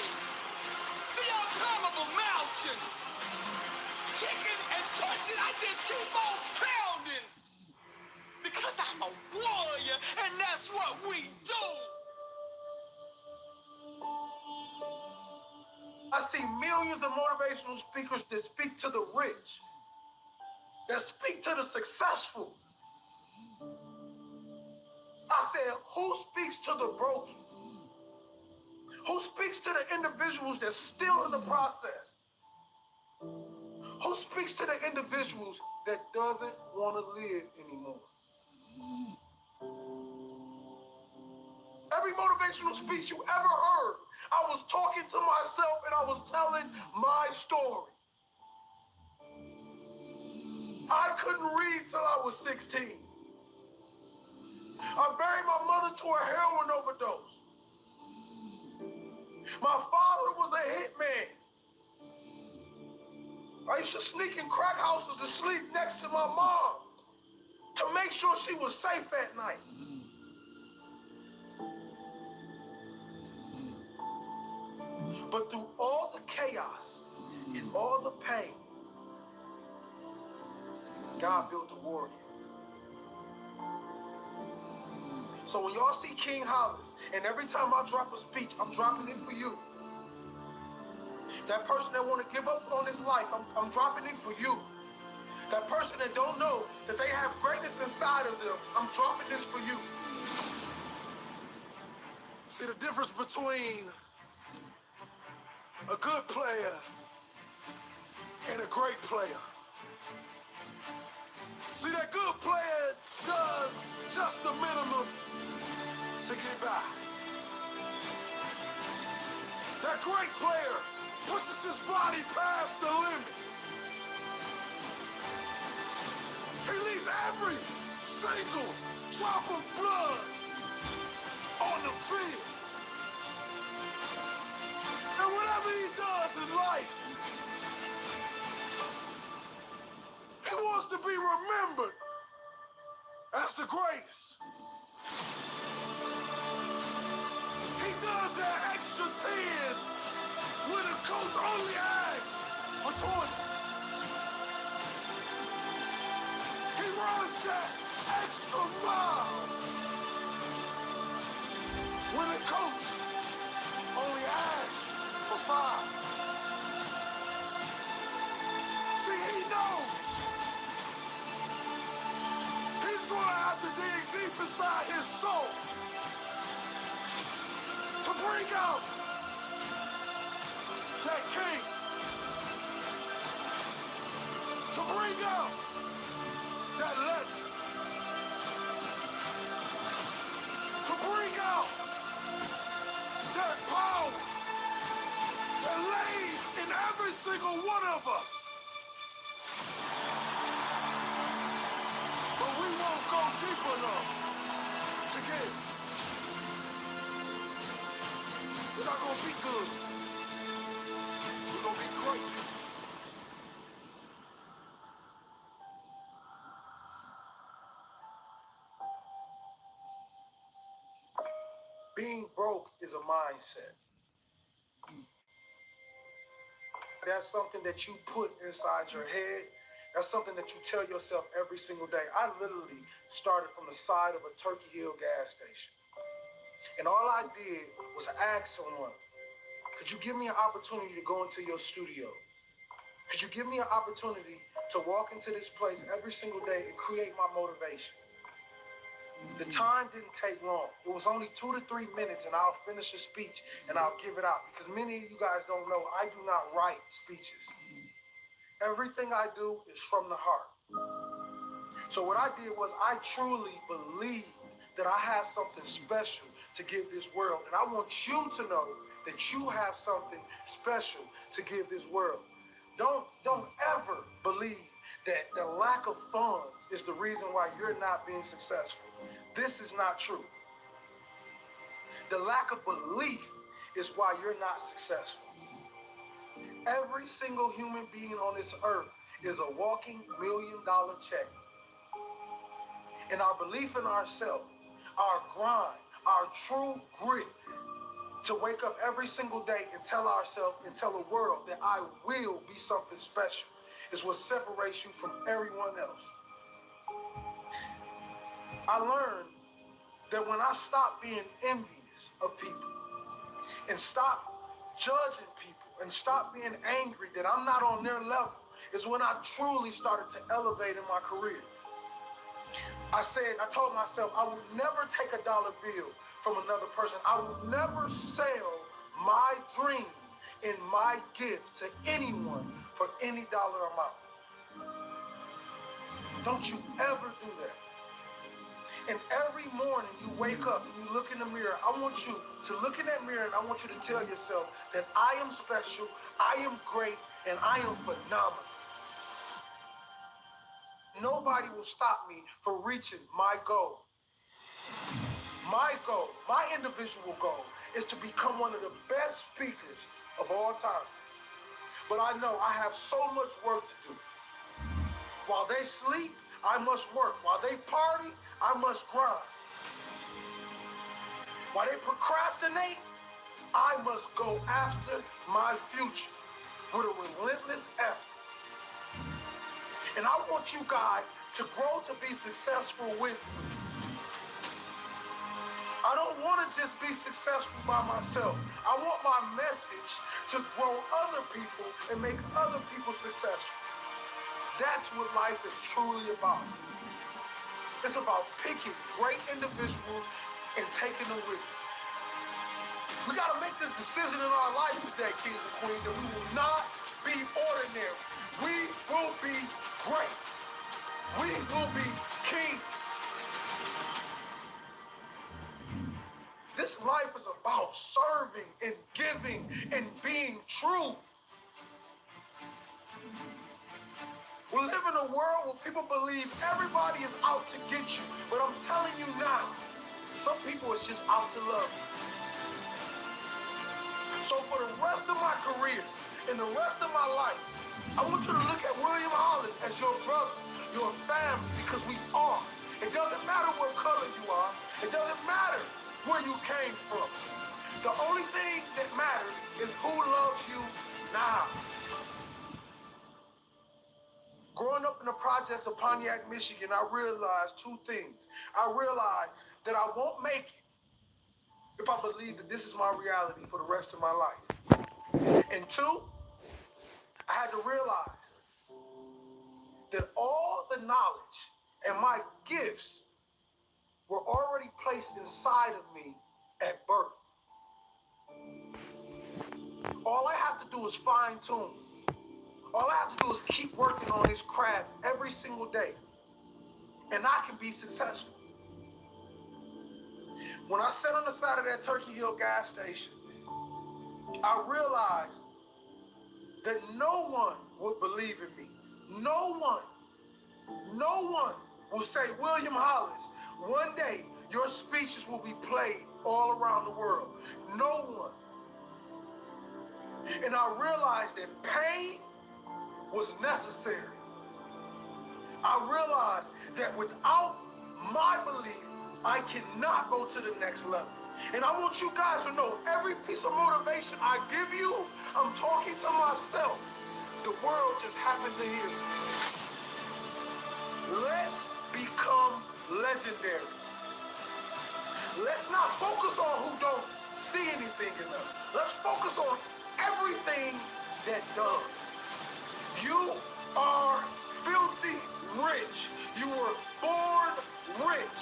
the unclimbable mountain. Kicking and punching, I just keep on pounding. Because I'm a warrior, and that's what we do. I see millions of motivational speakers that speak to the rich, that speak to the successful. I said, who speaks to the broken? Who speaks to the individuals that's still in the process? Who speaks to the individuals that doesn't want to live anymore? Every motivational speech you ever heard, I was talking to myself and I was telling my story. I couldn't read till I was 16. I buried my mother to a heroin overdose. My father was a hitman. I used to sneak in crack houses to sleep next to my mom to make sure she was safe at night. But through all the chaos and all the pain, God built a warrior. So when y'all see King Hollis, and every time I drop a speech, I'm dropping it for you. That person that want to give up on his life, I'm dropping it for you. That person that don't know that they have greatness inside of them, I'm dropping this for you. See the difference between a good player and a great player. See, that good player does just the minimum to get by. That great player pushes his body past the limit. He leaves every single drop of blood on the field. And whatever he does in life, he wants to be remembered as the greatest. He does that extra 10 when the coach only asks for 20. He runs that extra mile when the coach only asks for 5. See, he knows he's gonna have to dig deep inside his soul to bring out that king, to bring out that legend, to bring out that power that lays in every single one of us. no. It's again. We're not gonna be good. We're gonna be great. Being broke is a mindset. That's something that you put inside your head. That's something that you tell yourself every single day. I literally started from the side of a Turkey Hill gas station. And all I did was ask someone, could you give me an opportunity to go into your studio? Could you give me an opportunity to walk into this place every single day and create my motivation? The time didn't take long. It was only 2 to 3 minutes, and I'll finish a speech and I'll give it out. Because many of you guys don't know, I do not write speeches. Everything I do is from the heart. So what I did was I truly believed that I have something special to give this world. And I want you to know that you have something special to give this world. Don't ever believe that the lack of funds is the reason why you're not being successful. This is not true. The lack of belief is why you're not successful. Every single human being on this earth is a walking $1 million check. And our belief in ourselves, our grind, our true grit to wake up every single day and tell ourselves and tell the world that I will be something special is what separates you from everyone else. I learned that when I stop being envious of people and stop judging people and stop being angry that I'm not on their level is when I truly started to elevate in my career. I told myself I would never take a dollar bill from another person. I would never sell my dream and my gift to anyone for any dollar amount. Don't you ever do that. And every morning you wake up and you look in the mirror, I want you to look in that mirror and I want you to tell yourself that I am special, I am great, and I am phenomenal. Nobody will stop me from reaching my goal. My goal, my individual goal, is to become one of the best speakers of all time. But I know I have so much work to do. While they sleep, I must work. While they party, I must grind. While they procrastinate, I must go after my future with a relentless effort. And I want you guys to grow to be successful with me. I don't want to just be successful by myself. I want my message to grow other people and make other people successful. That's what life is truly about. It's about picking great individuals and taking them with you. We got to make this decision in our life today, kings and queens, that we will not be ordinary. We will be great. We will be kings. This life is about serving and giving and being true. We live in a world where people believe everybody is out to get you. But I'm telling you now, some people is just out to love you. So for the rest of my career and the rest of my life, I want you to look at William Hollis as your brother, your family, because we are. It doesn't matter what color you are. It doesn't matter where you came from. The only thing that matters is who loves you now. Growing up in the projects of Pontiac, Michigan, I realized two things. I realized that I won't make it if I believe that this is my reality for the rest of my life. And two, I had to realize that all the knowledge and my gifts were already placed inside of me at birth. All I have to do is fine tune. All I have to do is keep working on this craft every single day, and I can be successful. When I sat on the side of that Turkey Hill gas station, I realized that no one would believe in me. No one will say, William Hollis, One day, your speeches will be played all around the world. No one. And I realized that pain was necessary. I realized that without my belief, I cannot go to the next level. And I want you guys to know, every piece of motivation I give you, I'm talking to myself. The world just happens to hear me. Let's become legendary. Let's not focus on who don't see anything in us. Let's focus on everything that does. You are filthy rich. You were born rich.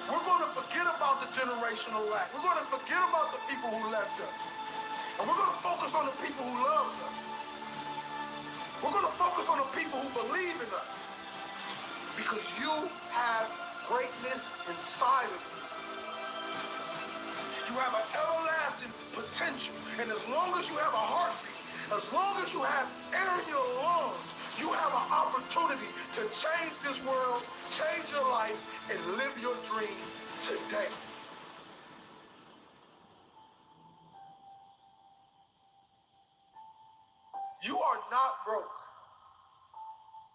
We're going to forget about the generational lack. We're going to forget about the people who left us. And we're going to focus on the people who love us. We're going to focus on the people who believe in us. Because you have greatness inside of you. You have an everlasting potential. And as long as you have a heartbeat, as long as you have air in your lungs, you have an opportunity to change this world, change your life, and live your dream today. You are not broke.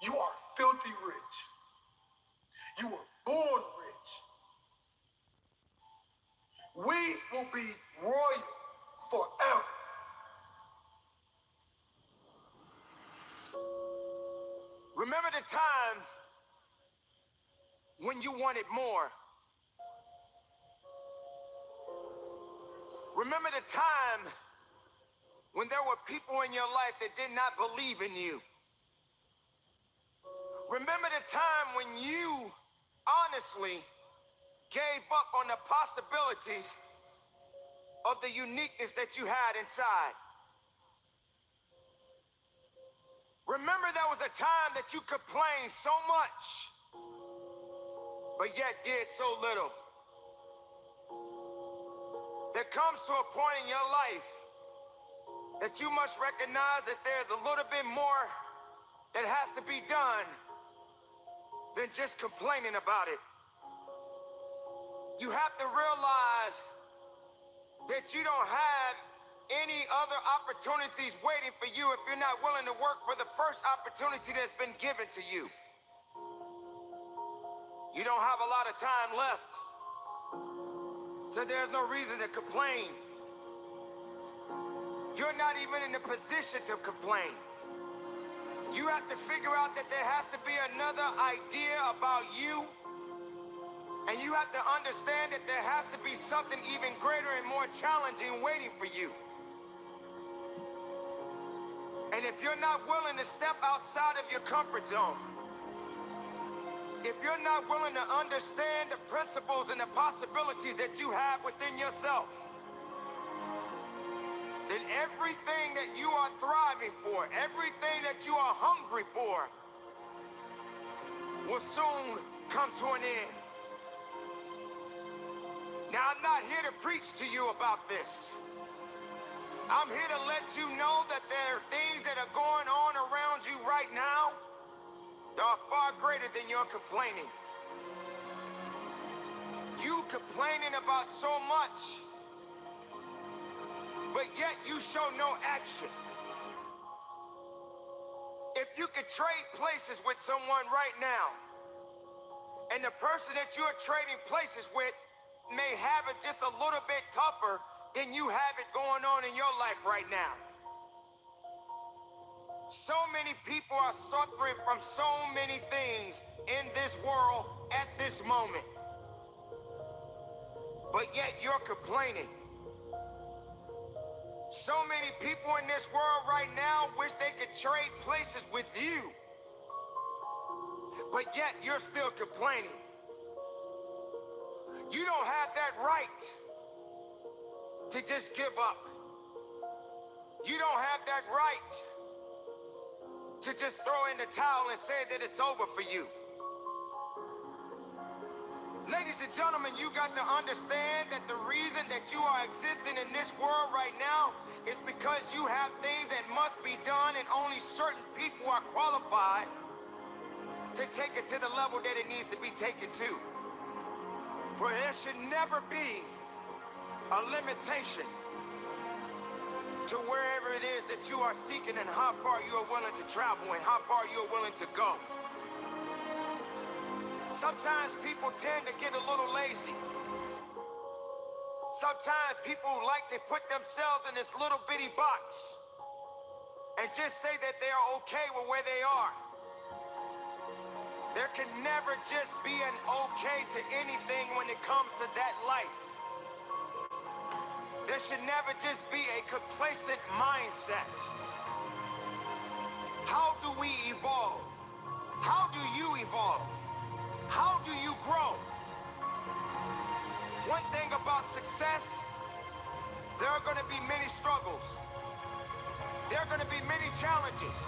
You are filthy rich. You were born rich. We will be royal forever. Remember the time when you wanted more. Remember the time when there were people in your life that did not believe in you. Remember the time when you honestly gave up on the possibilities of the uniqueness that you had inside. Remember there was a time that you complained so much, but yet did so little. There comes to a point in your life that you must recognize that there's a little bit more that has to be done than just complaining about it. You have to realize that you don't have any other opportunities waiting for you if you're not willing to work for the first opportunity that's been given to you. You don't have a lot of time left, so there's no reason to complain. You're not even in a position to complain. You have to figure out that there has to be another idea about you, and you have to understand that there has to be something even greater and more challenging waiting for you. And if you're not willing to step outside of your comfort zone, if you're not willing to understand the principles and the possibilities that you have within yourself, then everything that you are thriving for, everything that you are hungry for, will soon come to an end. Now, I'm not here to preach to you about this. I'm here to let you know that there are things that are going on around you right now that are far greater than your complaining. You complaining about so much, but yet you show no action. If you could trade places with someone right now, and the person that you're trading places with may have it just a little bit tougher than you have it going on in your life right now. So many people are suffering from so many things in this world at this moment, but yet you're complaining. So many people in this world right now wish they could trade places with you, but yet you're still complaining. You don't have that right to just give up. You don't have that right to just throw in the towel and say that it's over for you. Ladies and gentlemen, you got to understand that the reason that you are existing in this world right now is because you have things that must be done, and only certain people are qualified to take it to the level that it needs to be taken to. For there should never be a limitation to wherever it is that you are seeking and how far you are willing to travel and how far you are willing to go. Sometimes people tend to get a little lazy. Sometimes people like to put themselves in this little bitty box and just say that they are okay with where they are. There can never just be an okay to anything when it comes to that life. There should never just be a complacent mindset. How do we evolve? How do you evolve? How do you grow? One thing about success, there are going to be many struggles. There are going to be many challenges.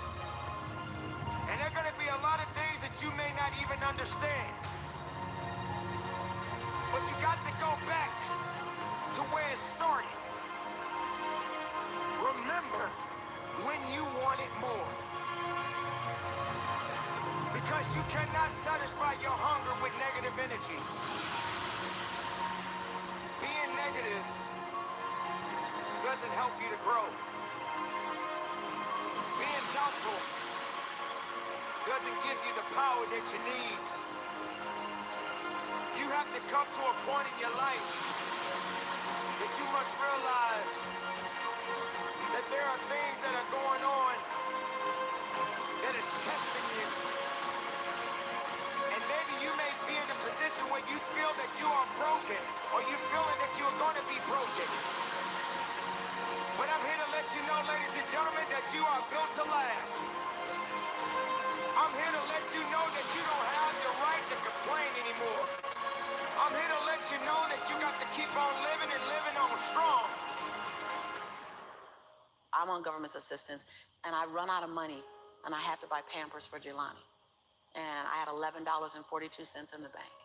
And there are going to be a lot of things that you may not even understand. But you got to go back to where it started. Remember when you wanted more. Because you cannot satisfy your hunger with negative energy. Being negative doesn't help you to grow. Being doubtful doesn't give you the power that you need. You have to come to a point in your life that you must realize that there are things that are going on that is testing you. And maybe you may be in a position where you feel that you are broken, or you feeling that you are going to be broken. But I'm here to let you know, ladies and gentlemen, that you are built to last. I'm here to let you know that you don't have the right to complain anymore. I'm here to let you know that you got to keep on living and living on strong. I'm on government assistance, and I run out of money, and I had to buy Pampers for Jelani. And I had $11.42 in the bank.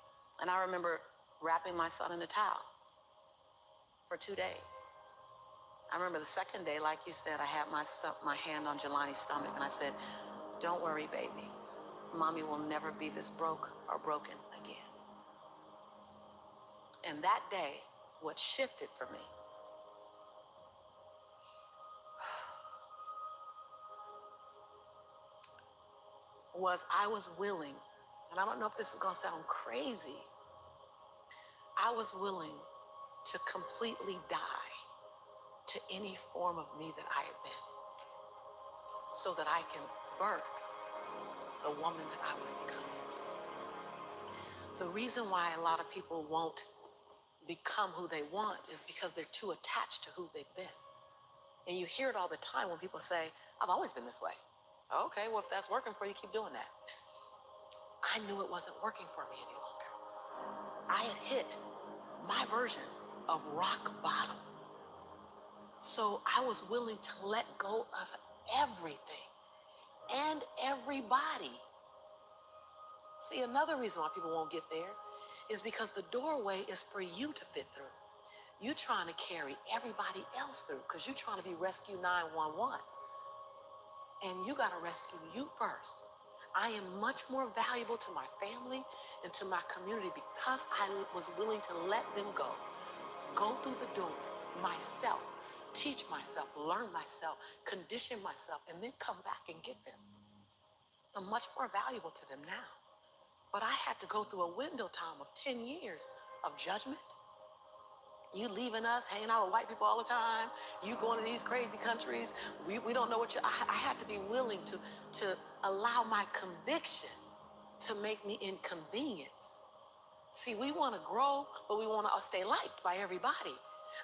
And I remember wrapping my son in a towel for 2 days. I remember the second day, like you said, I had my hand on Jelani's stomach, and I said, "Don't worry, baby. Mommy will never be this broke or broken again." And that day, what shifted for me was I was willing, and I don't know if this is gonna sound crazy, I was willing to completely die to any form of me that I had been, so that I can birth the woman that I was becoming. The reason why a lot of people won't become who they want is because they're too attached to who they've been. And you hear it all the time when people say, "I've always been this way." Okay, well, if that's working for you, keep doing that. I knew it wasn't working for me any longer. I had hit my version of rock bottom. So I was willing to let go of everything and everybody. See, another reason why people won't get there is because the doorway is for you to fit through. You're trying to carry everybody else through because you're trying to be Rescue 911. And you got to rescue you first. I am much more valuable to my family and to my community because I was willing to let them go through the door myself, teach myself, learn myself, condition myself, and then come back and get them. I'm much more valuable to them now. But I had to go through a window time of 10 years of judgment. You leaving us, hanging out with white people all the time. You going to these crazy countries. We don't know what you... I had to be willing to allow my conviction to make me inconvenienced. See, we want to grow, but we want to stay liked by everybody.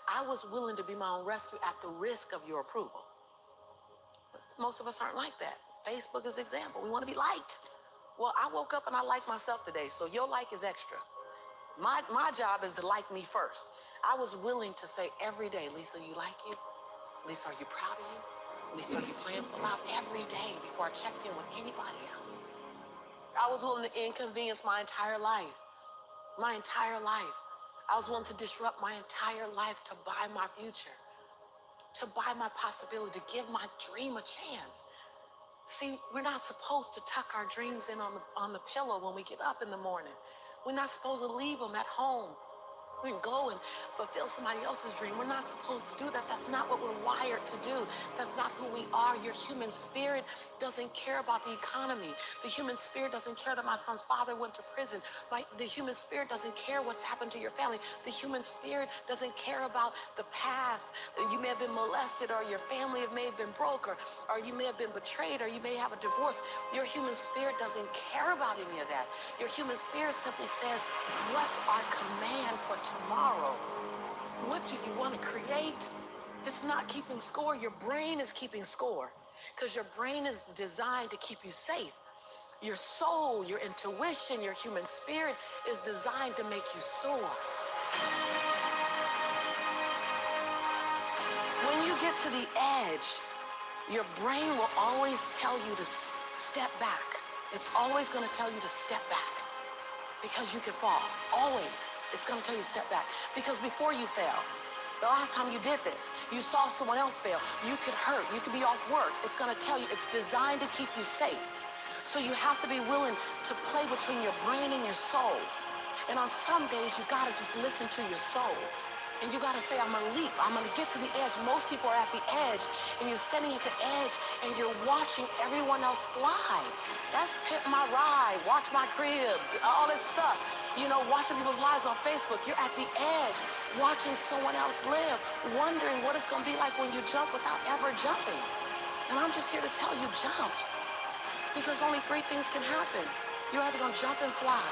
I was willing to be my own rescue at the risk of your approval. But most of us aren't like that. Facebook is an example. We want to be liked. Well, I woke up and I like myself today, so your like is extra. My job is to like me first. I was willing to say every day, "Lisa, you like you? Lisa, are you proud of you? Lisa, are you playing loud?" Every day before I checked in with anybody else. I was willing to inconvenience my entire life. My entire life. I was willing to disrupt my entire life to buy my future, to buy my possibility, to give my dream a chance. See, we're not supposed to tuck our dreams in on the pillow when we get up in the morning. We're not supposed to leave them at home and go and fulfill somebody else's dream. We're not supposed to do that. That's not what we're wired to do. That's not who we are. Your human spirit doesn't care about the economy. The human spirit doesn't care that my son's father went to prison. The human spirit doesn't care what's happened to your family. The human spirit doesn't care about the past. You may have been molested, or your family may have been broke, or you may have been betrayed, or you may have a divorce. Your human spirit doesn't care about any of that. Your human spirit simply says, what's our command for tomorrow? What do you want to create? It's not keeping score. Your brain is keeping score, because your brain is designed to keep you safe. Your soul, your intuition, your human spirit is designed to make you soar. When you get to the edge, your brain will always tell you to step back. It's always going to tell you to step back, because you can fall. Always. It's going to tell you to step back. Because before you fail, the last time you did this, you saw someone else fail. You could hurt. You could be off work. It's going to tell you. It's designed to keep you safe. So you have to be willing to play between your brain and your soul. And on some days, you got to just listen to your soul. And you got to say, I'm going to leap. I'm going to get to the edge. Most people are at the edge, and you're sitting at the edge, and you're watching everyone else fly. That's Pimp My Ride, Watch My Crib, all this stuff. You know, watching people's lives on Facebook. You're at the edge, watching someone else live, wondering what it's going to be like when you jump without ever jumping. And I'm just here to tell you, jump. Because only three things can happen. You're either going to jump and fly,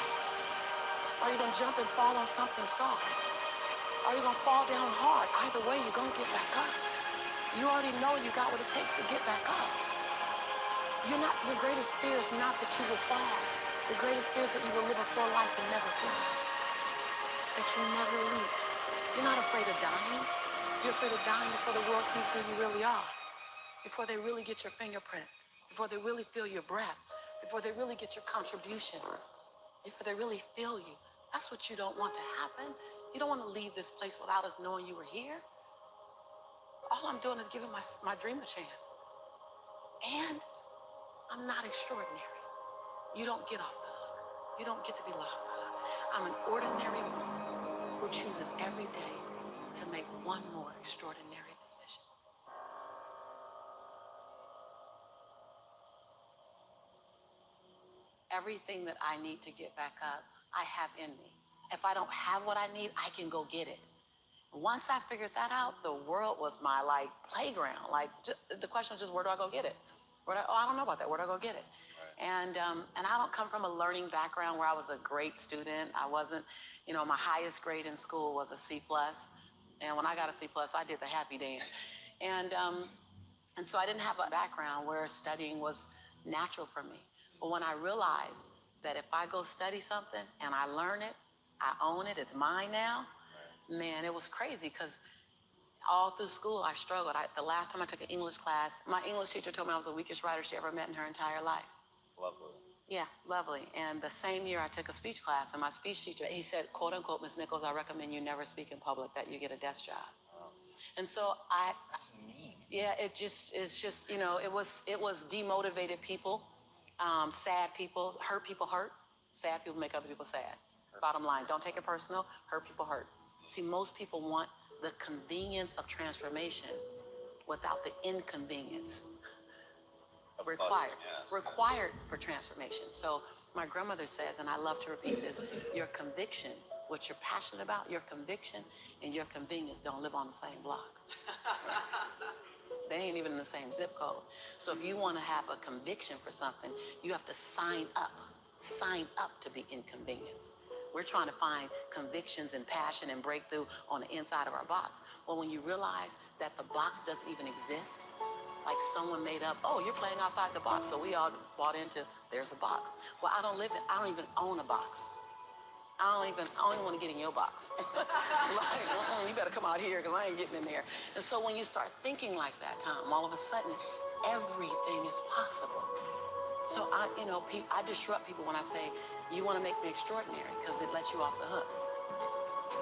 or you're going to jump and fall on something soft, or you're going to fall down hard. Either way, you're going to get back up. You already know you got what it takes to get back up. Your greatest fear is not that you will fall. Your greatest fear is that you will live a full life and never fly. That you never leaped. You're not afraid of dying. You're afraid of dying before the world sees who you really are. Before they really get your fingerprint. Before they really feel your breath. Before they really get your contribution. Before they really feel you. That's what you don't want to happen. You don't want to leave this place without us knowing you were here. All I'm doing is giving my dream a chance. And I'm not extraordinary. You don't get off the hook. You don't get to be let off the hook. I'm an ordinary woman who chooses every day to make one more extraordinary decision. Everything that I need to get back up, I have in me. If I don't have what I need, I can go get it. Once I figured that out, the world was my playground. The question was just, where do I go get it? I don't know about that. Where do I go get it? Right. And I don't come from a learning background where I was a great student. I wasn't, my highest grade in school was a C+. And when I got a C+, I did the happy dance. And so I didn't have a background where studying was natural for me. But when I realized that if I go study something and I learn it, I own it, it's mine now, man, it was crazy, because all through school I struggled. The last time I took an English class, my English teacher told me I was the weakest writer she ever met in her entire life. Lovely. Yeah, lovely. And the same year I took a speech class, and my speech teacher, he said, quote unquote, Ms. Nichols, I recommend you never speak in public, that you get a desk job. And so That's mean. Yeah, it's just, it was demotivated people, sad people, hurt people hurt. Sad people make other people sad. Bottom line, don't take it personal. Hurt people hurt. See, most people want the convenience of transformation without the inconvenience required for transformation. So my grandmother says, and I love to repeat this, your conviction, what you're passionate about, your conviction and your convenience don't live on the same block. They ain't even in the same zip code. So if you want to have a conviction for something, you have to sign up to be inconvenienced. We're trying to find convictions and passion and breakthrough on the inside of our box. Well, when you realize that the box doesn't even exist, like someone made up, oh, you're playing outside the box, so we all bought into, there's a box. Well, I don't even own a box. I don't even want to get in your box. You better come out here, because I ain't getting in there. And so when you start thinking like that, Tom, all of a sudden, everything is possible. So I disrupt people when I say, you want to make me extraordinary, because it lets you off the hook.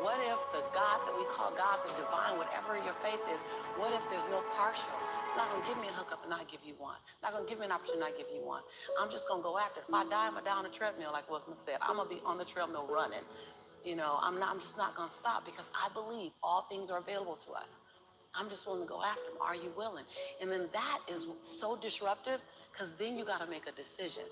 What if the God that we call God, the divine, whatever your faith is, what if there's no partial? It's not gonna give me a hookup and not give you one. Not gonna give me an opportunity and not give you one. I'm just gonna go after it. If I die, I'm gonna die on a treadmill, like Will Smith said. I'm gonna be on the treadmill running. You know, I'm just not gonna stop because I believe all things are available to us. I'm just willing to go after them. Are you willing? And then that is so disruptive because then you gotta make a decision.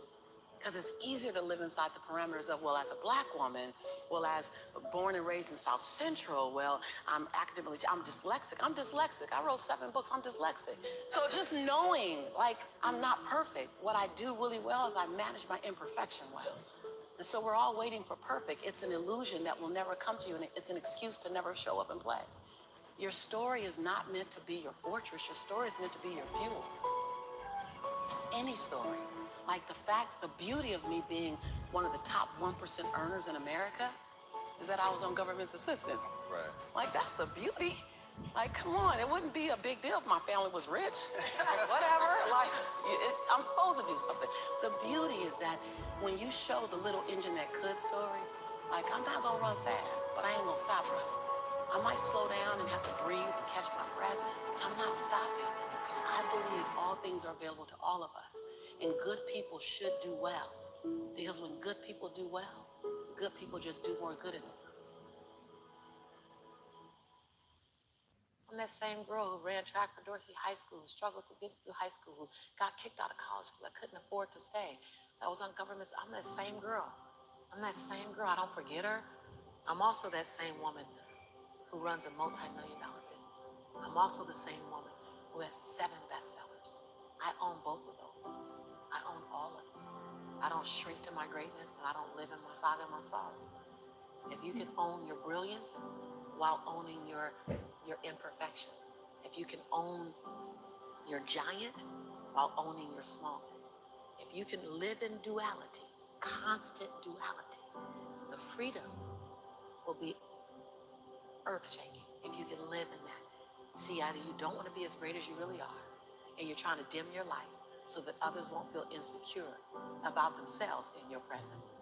Because it's easier to live inside the parameters of, well, as a black woman, well, as born and raised in South Central, well, I'm dyslexic. I wrote 7 books. I'm dyslexic. So just knowing, like, I'm not perfect. What I do really well is I manage my imperfection well. And so we're all waiting for perfect. It's an illusion that will never come to you, and it's an excuse to never show up and play. Your story is not meant to be your fortress. Your story is meant to be your fuel. Any story. Like the beauty of me being one of the top 1% earners in America is that I was on government's assistance. Right. Like, that's the beauty. Like, come on, it wouldn't be a big deal if my family was rich. Whatever, like, I'm supposed to do something. The beauty is that when you show the little engine that could story, like, I'm not gonna run fast, but I ain't gonna stop running. I might slow down and have to breathe and catch my breath, but I'm not stopping because I believe all things are available to all of us. And good people should do well. Because when good people do well, good people just do more good in the world. I'm that same girl who ran track for Dorsey High School, who struggled to get through high school, who got kicked out of college because I couldn't afford to stay. That was on government's. I'm that same girl. I'm that same girl. I don't forget her. I'm also that same woman who runs a multi-million-dollar business. I'm also the same woman who has 7 bestsellers. I own both of those. I own all of them. I don't shrink to my greatness, and I don't live in my saga and my sorrow. If you can own your brilliance while owning your imperfections, if you can own your giant while owning your smallness, if you can live in duality, constant duality, the freedom will be earth-shaking if you can live in that. See, either you don't want to be as great as you really are, and you're trying to dim your light so that others won't feel insecure about themselves in your presence.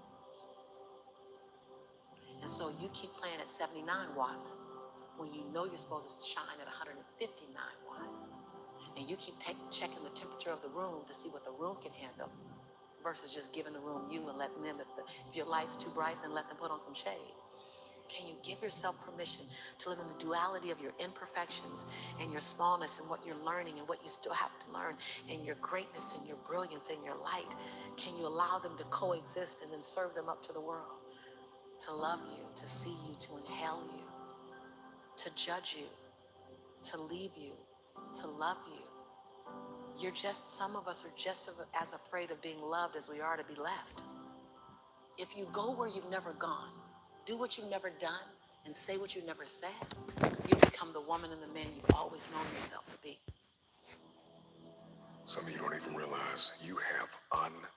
And so you keep playing at 79 watts when you know you're supposed to shine at 159 watts. And you keep checking the temperature of the room to see what the room can handle versus just giving the room you and letting them, if your light's too bright, then let them put on some shades. Can you give yourself permission to live in the duality of your imperfections and your smallness and what you're learning and what you still have to learn and your greatness and your brilliance and your light? Can you allow them to coexist and then serve them up to the world? To love you, to see you, to inhale you, to judge you, to leave you, to love you. Some of us are just as afraid of being loved as we are to be left. If you go where you've never gone, do what you've never done, and say what you've never said, you become the woman and the man you've always known yourself to be. Some of you don't even realize you have